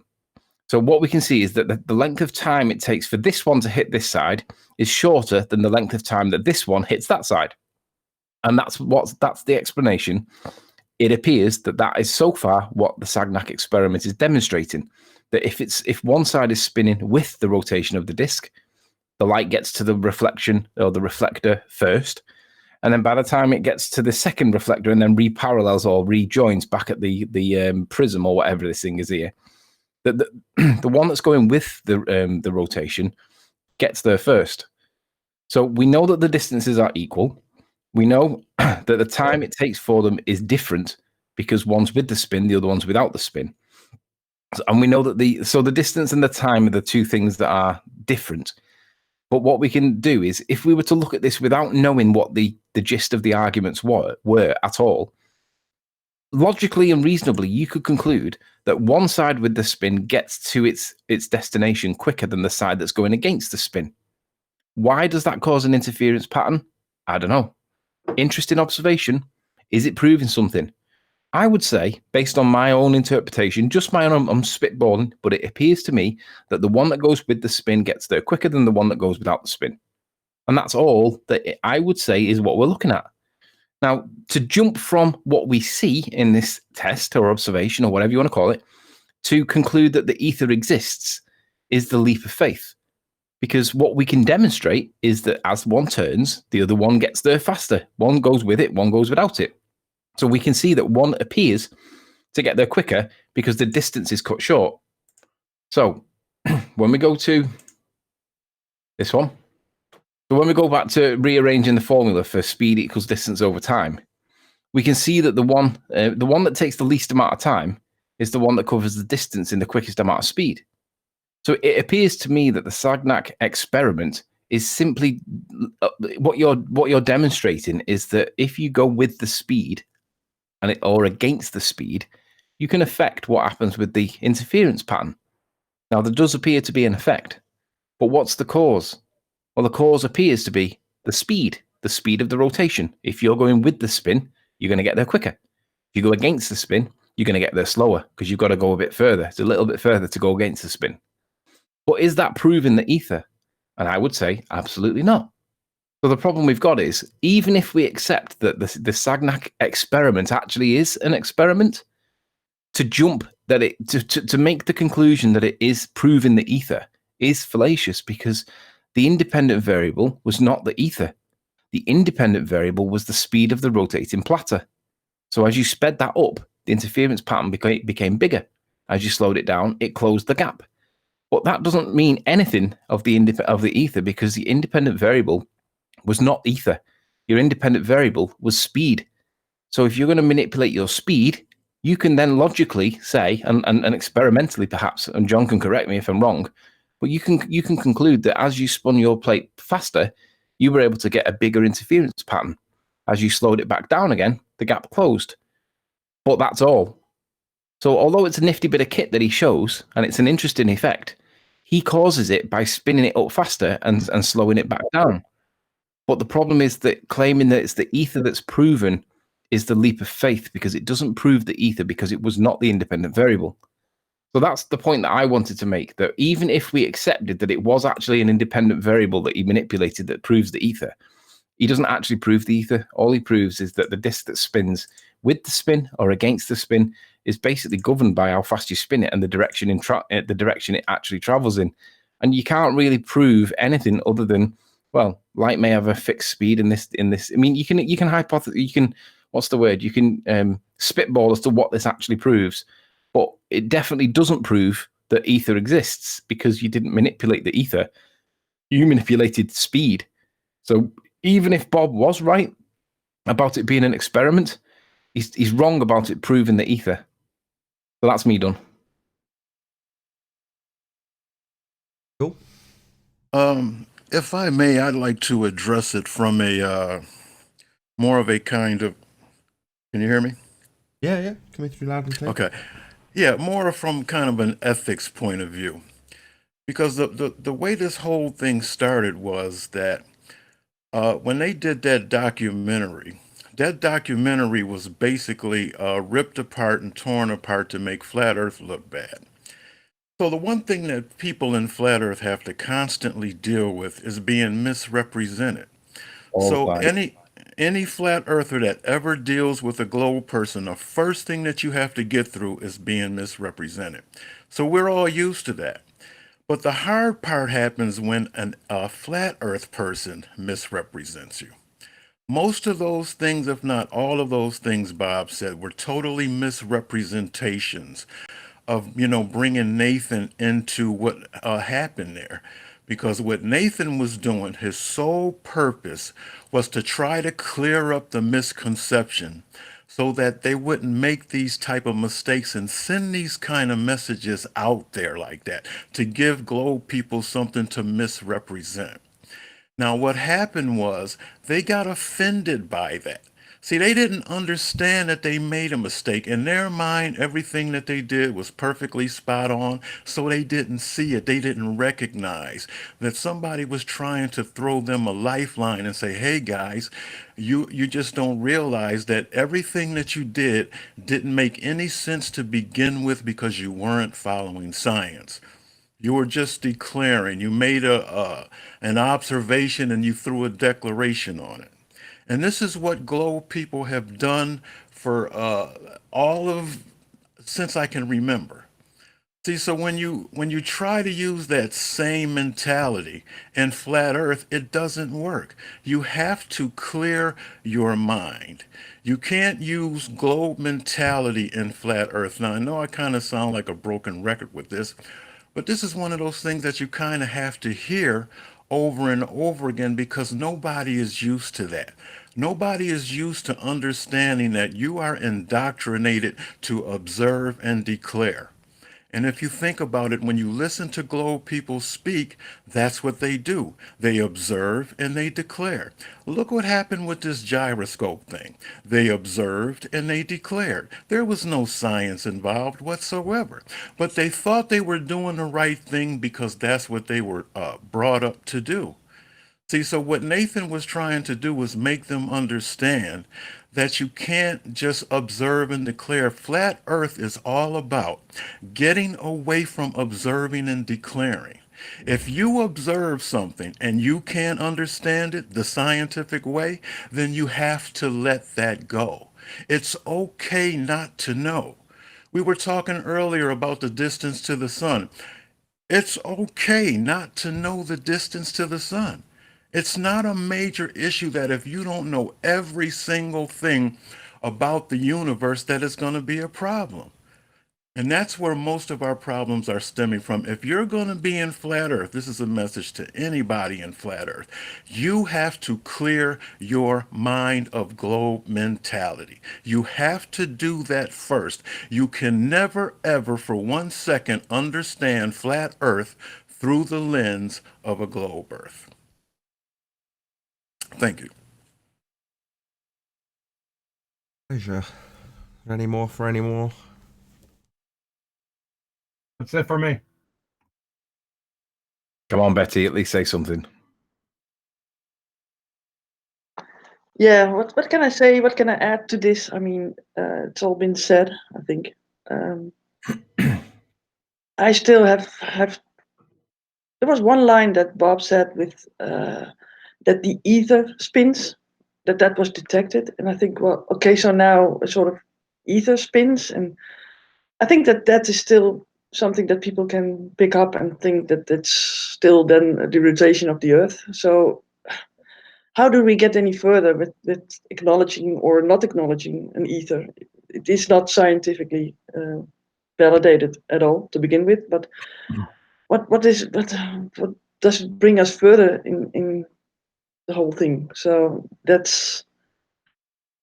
So what we can see is that the length of time it takes for this one to hit this side is shorter than the length of time that this one hits that side. And that's the explanation. It appears that is so far what the Sagnac experiment is demonstrating. That if one side is spinning with the rotation of the disk, the light gets to the reflection or the reflector first, and then by the time it gets to the second reflector and then reparallels or rejoins back at the prism or whatever this thing is here, the one that's going with the rotation gets there first. So we know that the distances are equal. We know that the time it takes for them is different because one's with the spin, the other one's without the spin. And we know that the distance and the time are the two things that are different. But what we can do is, if we were to look at this without knowing what the gist of the arguments were at all, logically and reasonably, you could conclude that one side with the spin gets to its destination quicker than the side that's going against the spin. Why does that cause an interference pattern? I don't know. Interesting observation. Is it proving something? I would say, based on my own interpretation, just my own, I'm spitballing, but it appears to me that the one that goes with the spin gets there quicker than the one that goes without the spin. And that's all that I would say is what we're looking at. Now, to jump from what we see in this test or observation or whatever you want to call it, to conclude that the ether exists is the leap of faith. Because what we can demonstrate is that as one turns, the other one gets there faster. One goes with it, one goes without it. So we can see that one appears to get there quicker because the distance is cut short. So when we go to this one, so when we go back to rearranging the formula for speed equals distance over time, we can see that the one that takes the least amount of time is the one that covers the distance in the quickest amount of speed. So it appears to me that the Sagnac experiment is simply what you're demonstrating is that if you go with the speed or against the speed, you can affect what happens with the interference pattern. Now, there does appear to be an effect, but what's the cause? Well, the cause appears to be the speed of the rotation. If you're going with the spin, you're going to get there quicker. If you go against the spin, you're going to get there slower because you've got to go a bit further. It's a little bit further to go against the spin. But is that proving the ether? And I would say absolutely not. So the problem we've got is, even if we accept that the Sagnac experiment actually is an experiment, to make the conclusion that it is proving the ether is fallacious, because the independent variable was not the ether. The independent variable was the speed of the rotating platter. So as you sped that up, the interference pattern became bigger. As you slowed it down, it closed the gap. But that doesn't mean anything of the ether, because the independent variable was not ether. Your independent variable was speed. So if you're going to manipulate your speed, you can then logically say, and experimentally perhaps, and John can correct me if I'm wrong, but you can conclude that as you spun your plate faster, you were able to get a bigger interference pattern. As you slowed it back down again, the gap closed. But that's all. So although it's a nifty bit of kit that he shows, and it's an interesting effect, he causes it by spinning it up faster and slowing it back down. But the problem is that claiming that it's the ether that's proven is the leap of faith, because it doesn't prove the ether, because it was not the independent variable. So that's the point that I wanted to make, that even if we accepted that it was actually an independent variable that he manipulated that proves the ether, he doesn't actually prove the ether. All he proves is that the disk that spins with the spin or against the spin is basically governed by how fast you spin it and the direction the direction it actually travels in. And you can't really prove anything other than, well, light may have a fixed speed in this. I mean, you can hypothesize, you can, what's the word? You can spitball as to what this actually proves, but it definitely doesn't prove that ether exists, because you didn't manipulate the ether. You manipulated speed. So even if Bob was right about it being an experiment, he's wrong about it proving the ether. So that's me done. Cool. If I may, I'd like to address it from a more of a kind of. Can you hear me? Yeah. Coming through loud and clear. Okay. Yeah, more from kind of an ethics point of view, because the way this whole thing started was that when they did that documentary was basically ripped apart and torn apart to make Flat Earth look bad. So the one thing that people in Flat Earth have to constantly deal with is being misrepresented. So any flat earther that ever deals with a globe person, the first thing that you have to get through is being misrepresented. So we're all used to that. But the hard part happens when a flat earth person misrepresents you. Most of those things, if not all of those things Bob said, were totally misrepresentations of, bringing Nathan into what happened there. Because what Nathan was doing, his sole purpose was to try to clear up the misconception so that they wouldn't make these type of mistakes and send these kind of messages out there like that, to give globe people something to misrepresent. Now, what happened was they got offended by that. See, they didn't understand that they made a mistake. In their mind, everything that they did was perfectly spot on, so they didn't see it. They didn't recognize that somebody was trying to throw them a lifeline and say, hey, guys, you just don't realize that everything that you did didn't make any sense to begin with, because you weren't following science. You were just declaring. You made an observation and you threw a declaration on it. And this is what globe people have done for since I can remember. See, so when you try to use that same mentality in flat earth, it doesn't work. You have to clear your mind. You can't use globe mentality in flat earth. Now, I know I kind of sound like a broken record with this, but this is one of those things that you kind of have to hear over and over again, because nobody is used to that. Nobody is used to understanding that you are indoctrinated to observe and declare. And if you think about it, when you listen to globe people speak, that's what they do. They observe and they declare. Look what happened with this gyroscope thing. They observed and they declared. There was no science involved whatsoever. But they thought they were doing the right thing because that's what they were brought up to do. See, so what Nathan was trying to do was make them understand that you can't just observe and declare. Flat Earth is all about getting away from observing and declaring. If you observe something and you can't understand it the scientific way, then you have to let that go. It's okay not to know. We were talking earlier about the distance to the sun. It's okay not to know the distance to the sun. It's not a major issue that if you don't know every single thing about the universe, that is going to be a problem. And that's where most of our problems are stemming from. If you're going to be in flat earth, this is a message to anybody in flat earth, you have to clear your mind of globe mentality. You have to do that first. You can never, ever for 1 second understand flat earth through the lens of a globe earth. Thank you. Pleasure. Any more for any more? That's it for me. Come on, Betty, at least say something. Yeah, what can I say? What can I add to this? I mean, it's all been said, I think. I still have. There was one line that Bob said with that the ether spins, that was detected, and I think, well, okay, so now a sort of ether spins, and I think that is still something that people can pick up and think that it's still then the rotation of the Earth. So how do we get any further with acknowledging or not acknowledging an ether? It is not scientifically validated at all to begin with. But what does it bring us further in the whole thing? So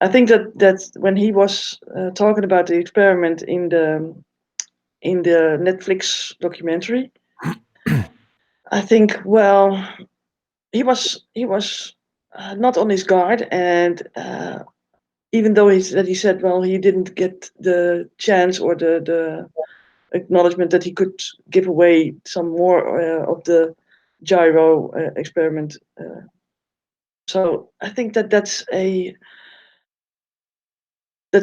I think that when he was talking about the experiment in the Netflix documentary, I think, well, he was not on his guard, and even though he said, well, he didn't get the chance or the acknowledgement that he could give away some more of the gyro experiment. So I think that's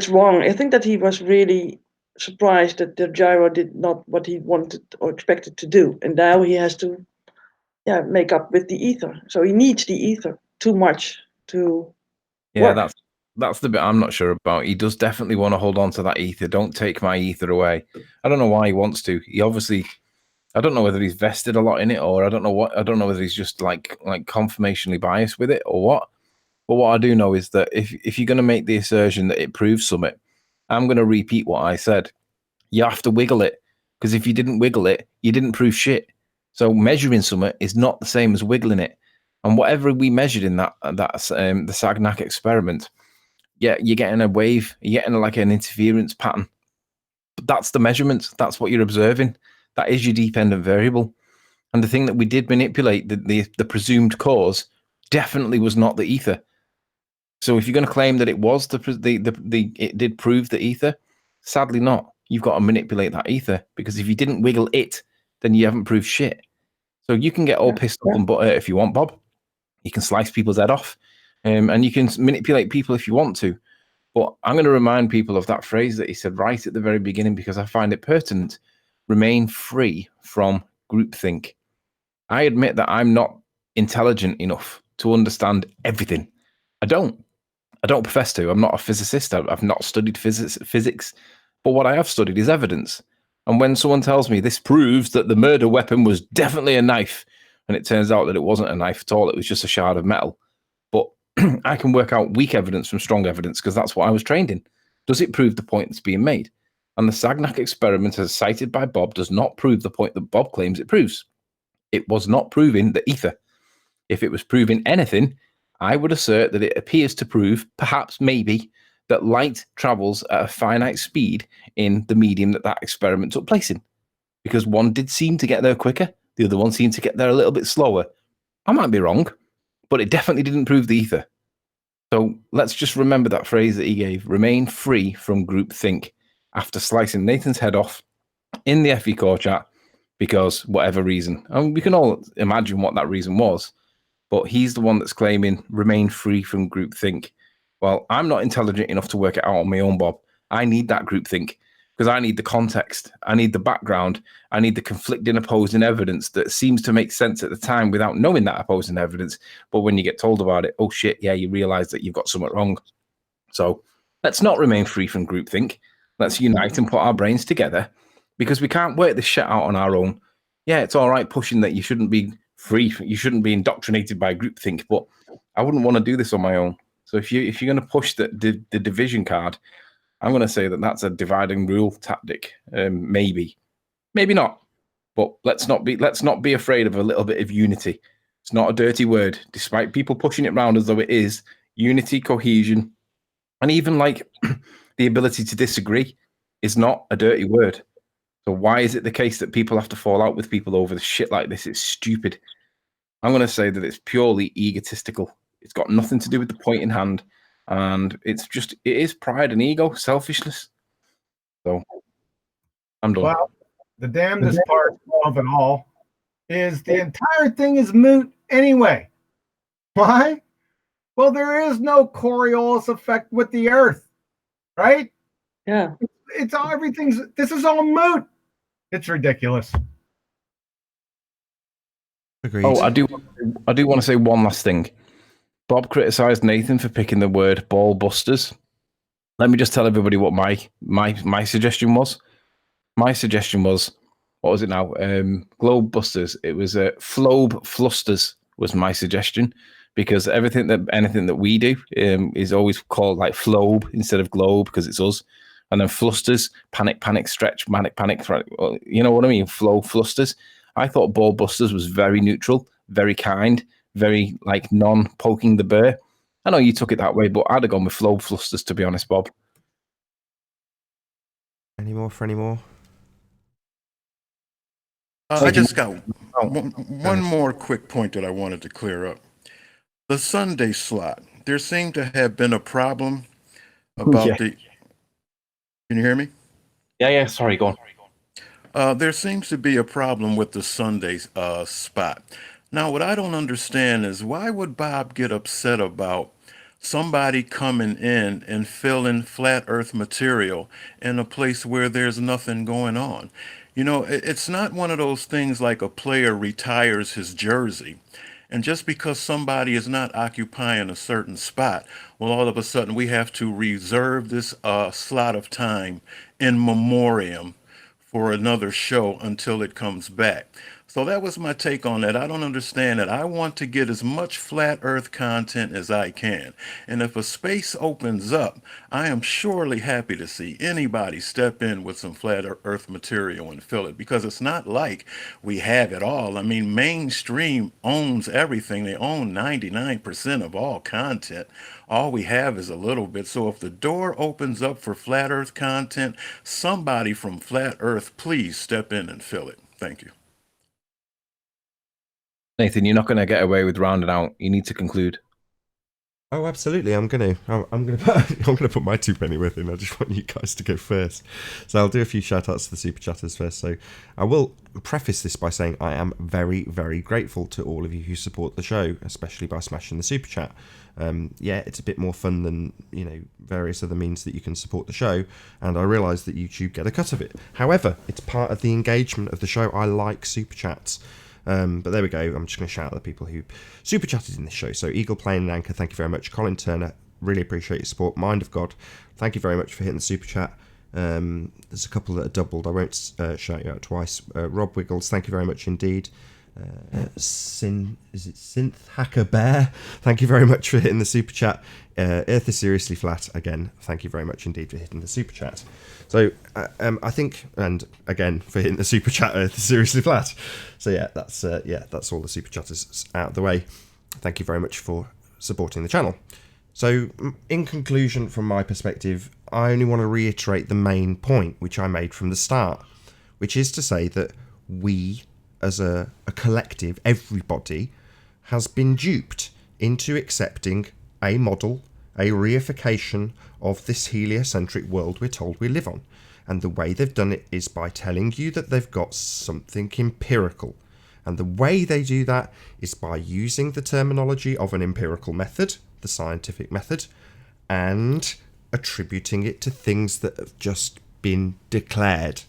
wrong. I think that he was really surprised that the gyro did not what he wanted or expected to do, and now he has to make up with the ether. So he needs the ether too much to Yeah, work. that's the bit I'm not sure about. He does definitely want to hold on to that ether. Don't take my ether away. I don't know why he wants to. He obviously, I don't know whether he's vested a lot in it, or I don't know whether he's just like confirmationally biased with it or what. But what I do know is that if you're going to make the assertion that it proves something, I'm going to repeat what I said. You have to wiggle it, because if you didn't wiggle it, you didn't prove shit. So measuring something is not the same as wiggling it. And whatever we measured in the Sagnac experiment, yeah, you're getting a wave, you're getting like an interference pattern. But that's the measurement. That's what you're observing. That is your dependent variable. And the thing that we did manipulate, the presumed cause, definitely was not the ether. So if you're going to claim that it was it did prove the ether, sadly not. You've got to manipulate that ether, because if you didn't wiggle it, then you haven't proved shit. So you can get all pissed off and butthurt if you want, Bob. You can slice people's head off, and you can manipulate people if you want to. But I'm going to remind people of that phrase that he said right at the very beginning, because I find it pertinent. Remain free from groupthink. I admit that I'm not intelligent enough to understand everything. I don't profess to. I'm not a physicist. I've not studied physics. But what I have studied is evidence. And when someone tells me this proves that the murder weapon was definitely a knife, and it turns out that it wasn't a knife at all, it was just a shard of metal. But I can work out weak evidence from strong evidence, because that's what I was trained in. Does it prove the point that's being made? And the Sagnac experiment, as cited by Bob, does not prove the point that Bob claims it proves. It was not proving the ether. If it was proving anything, I would assert that it appears to prove, perhaps maybe, that light travels at a finite speed in the medium that experiment took place in. Because one did seem to get there quicker, the other one seemed to get there a little bit slower. I might be wrong, but it definitely didn't prove the ether. So let's just remember that phrase that he gave: remain free from groupthink, after slicing Nathan's head off in the FE core chat, because whatever reason. And we can all imagine what that reason was, but he's the one that's claiming remain free from groupthink. Well, I'm not intelligent enough to work it out on my own, Bob. I need that groupthink, because I need the context, I need the background, I need the conflicting opposing evidence that seems to make sense at the time without knowing that opposing evidence. But when you get told about it, oh shit, yeah, you realize that you've got something wrong. So let's not remain free from groupthink. Let's unite and put our brains together, because we can't work this shit out on our own. Yeah, it's all right pushing that you shouldn't be free, you shouldn't be indoctrinated by groupthink, but I wouldn't want to do this on my own. So if you're going to push the division card, I'm going to say that that's a dividing rule tactic. Maybe not. But let's not be afraid of a little bit of unity. It's not a dirty word, despite people pushing it around as though it is. Unity, cohesion, and even like the ability to disagree is not a dirty word. So why is it the case that people have to fall out with people over the shit like this? It's stupid. I'm going to say that it's purely egotistical. It's got nothing to do with the point in hand. And it is pride and ego, selfishness. So I'm done. Well, the damnedest part of it all is the entire thing is moot anyway. Why? Well, there is no Coriolis effect with the Earth, right? Yeah. It's all this is all moot. It's ridiculous. Agreed. Oh, I do want to say one last thing. Bob criticised Nathan for picking the word "ballbusters." Let me just tell everybody what my suggestion was. My suggestion was, what was it now? Globe busters. It was Flobe flusters was my suggestion, because anything that we do is always called like Flobe instead of Globe, because it's us. And then flusters, panic, stretch, panic. You know what I mean? Flow flusters. I thought ball busters was very neutral, very kind, very like non-poking the bear. I know you took it that way, but I'd have gone with flow flusters, to be honest, Bob. Any more? I just got one more quick point that I wanted to clear up. The Sunday slot. There seemed to have been a problem about the... Can you hear me? Yeah. Sorry, go on. There seems to be a problem with the Sunday spot. Now, what I don't understand is, why would Bob get upset about somebody coming in and filling flat earth material in a place where there's nothing going on? You know, it's not one of those things like a player retires his jersey, and just because somebody is not occupying a certain spot, well, all of a sudden we have to reserve this slot of time in memoriam for another show until it comes back. So that was my take on that. I don't understand it. I want to get as much flat earth content as I can. And if a space opens up, I am surely happy to see anybody step in with some flat earth material and fill it, because it's not like we have it all. I mean, mainstream owns everything. They own 99% of all content. All we have is a little bit. So if the door opens up for flat earth content, somebody from flat earth, please step in and fill it. Thank you. Nathan, you're not going to get away with rounding out. You need to conclude. Oh, absolutely. I'm gonna put my 2 penny worth in. I just want you guys to go first. So I'll do a few shout outs to the super chatters first. So I will preface this by saying I am very, very grateful to all of you who support the show, especially by smashing the super chat. Yeah, it's a bit more fun than, you know, various other means that you can support the show, and I realise that YouTube get a cut of it. However, it's part of the engagement of the show. I like super chats. But there we go. I'm just going to shout out the people who super chatted in this show. So Eagle Plane and Anchor, thank you very much. Colin Turner, really appreciate your support. Mind of God, thank you very much for hitting the super chat. There's a couple that are doubled. I won't shout you out twice. Rob Wiggles, thank you very much indeed. Synth Hacker Bear, thank you very much for hitting the super chat. Earth is seriously flat again, thank you very much indeed for hitting the super chat. So I think, and again for hitting the super chat, Earth is seriously flat. So that's all the super chatters out of the way. Thank you very much for supporting the channel. So in conclusion, from my perspective, I only want to reiterate the main point which I made from the start, which is to say that we as a collective, everybody, has been duped into accepting a model, a reification of this heliocentric world we're told we live on. And the way they've done it is by telling you that they've got something empirical. And the way they do that is by using the terminology of an empirical method, the scientific method, and attributing it to things that have just been declared.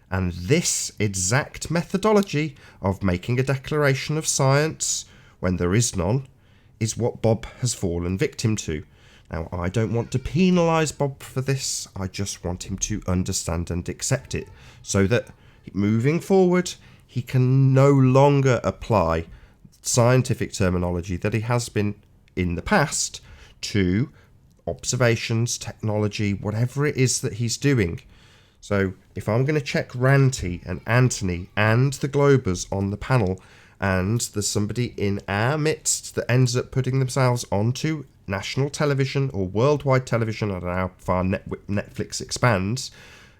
And this exact methodology of making a declaration of science when there is none is what Bob has fallen victim to. Now, I don't want to penalise Bob for this. I just want him to understand and accept it so that moving forward, he can no longer apply scientific terminology that he has been in the past to observations, technology, whatever it is that he's doing. So if I'm going to check Ranty and Anthony and the Globers on the panel, and there's somebody in our midst that ends up putting themselves onto national television or worldwide television, I don't know how far Netflix expands,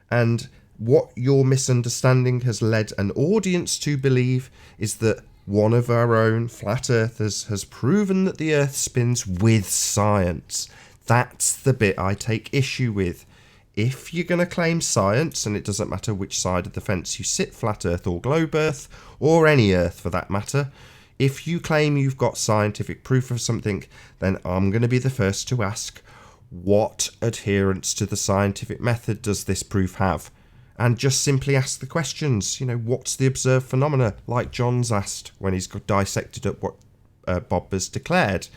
and what your misunderstanding has led an audience to believe is that one of our own flat earthers has proven that the earth spins with science. That's the bit I take issue with. If you're going to claim science, and it doesn't matter which side of the fence you sit, flat earth or globe earth, or any earth for that matter, If you claim you've got scientific proof of something, then I'm going to be the first to ask, what adherence to the scientific method does this proof have? And just simply ask the questions. What's the observed phenomena, like John's asked when he's dissected up what Bob has declared.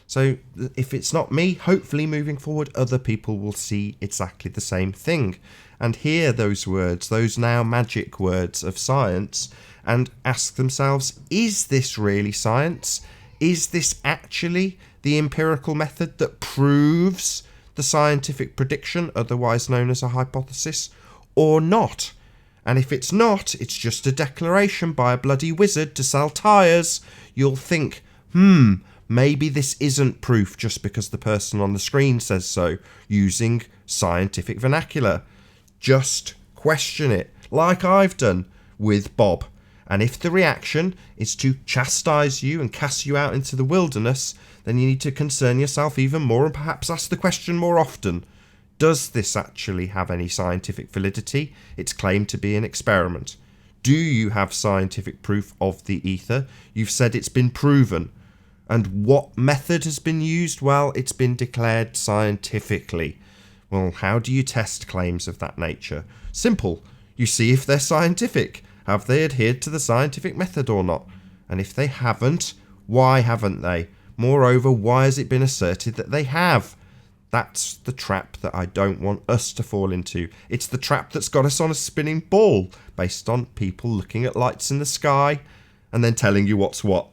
So if it's not me, hopefully moving forward, other people will see exactly the same thing and hear those words, those now magic words of science, and ask themselves, is this really science? Is this actually the empirical method that proves the scientific prediction, otherwise known as a hypothesis, or not? And if it's not, it's just a declaration by a bloody wizard to sell tyres, you'll think, maybe this isn't proof just because the person on the screen says so, using scientific vernacular. Just question it, like I've done with Bob. And if the reaction is to chastise you and cast you out into the wilderness, then you need to concern yourself even more and perhaps ask the question more often. Does this actually have any scientific validity? It's claimed to be an experiment. Do you have scientific proof of the ether? You've said it's been proven. And what method has been used? Well, it's been declared scientifically. Well, how do you test claims of that nature? Simple. You see if they're scientific. Have they adhered to the scientific method or not? And if they haven't, why haven't they? Moreover, why has it been asserted that they have? That's the trap that I don't want us to fall into. It's the trap that's got us on a spinning ball, based on people looking at lights in the sky and then telling you what's what.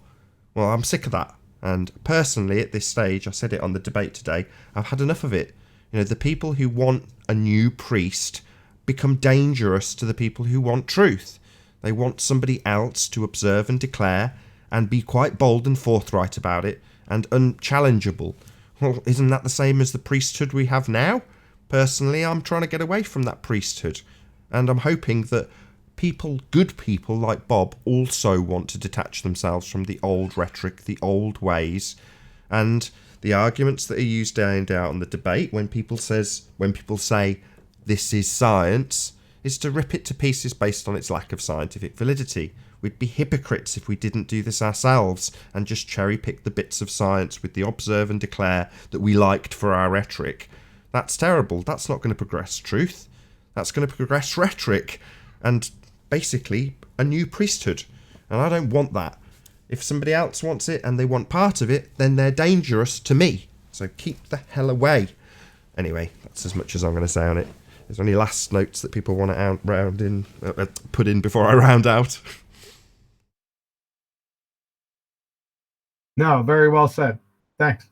Well, I'm sick of that. And personally, at this stage, I said it on the debate today, I've had enough of it. The people who want a new priest become dangerous to the people who want truth. They want somebody else to observe and declare and be quite bold and forthright about it and unchallengeable. Well, isn't that the same as the priesthood we have now? Personally, I'm trying to get away from that priesthood. And I'm hoping that people, good people like Bob, also want to detach themselves from the old rhetoric, the old ways, and the arguments that are used day in day out on the debate when people say this is science, is to rip it to pieces based on its lack of scientific validity. We'd be hypocrites if we didn't do this ourselves and just cherry pick the bits of science with the observe and declare that we liked for our rhetoric. That's terrible. That's not going to progress truth. That's going to progress rhetoric and basically a new priesthood. And I don't want that. If somebody else wants it and they want part of it, then they're dangerous to me. So keep the hell away. Anyway, that's as much as I'm going to say on it. Is there any last notes that people want to put in before I round out? No, very well said. Thanks.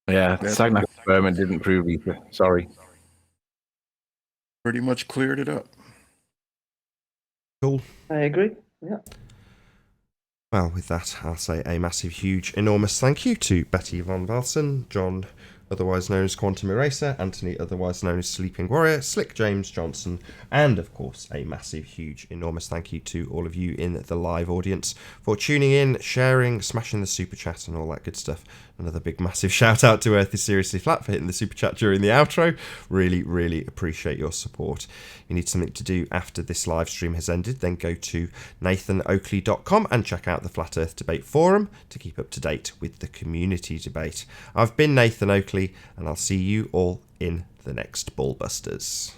Yeah, the Sagnac experiment didn't prove ether. Sorry. Pretty much cleared it up. Cool. I agree. Yeah. Well, with that, I'll say a massive, huge, enormous thank you to Betty von Velsen, John, otherwise known as Quantum Eraser, Anthony, otherwise known as Sleeping Warrior, Slick James Johnson, and of course a massive, huge, enormous thank you to all of you in the live audience for tuning in, sharing, smashing the super chat and all that good stuff. Another big massive shout out to Earth is Seriously Flat for hitting the super chat during the outro. Really, really appreciate your support. You need something to do after this live stream has ended, then go to nathanoakley.com and check out the Flat Earth Debate Forum to keep up to date with the community debate. I've been Nathan Oakley, and I'll see you all in the next Ballbusters.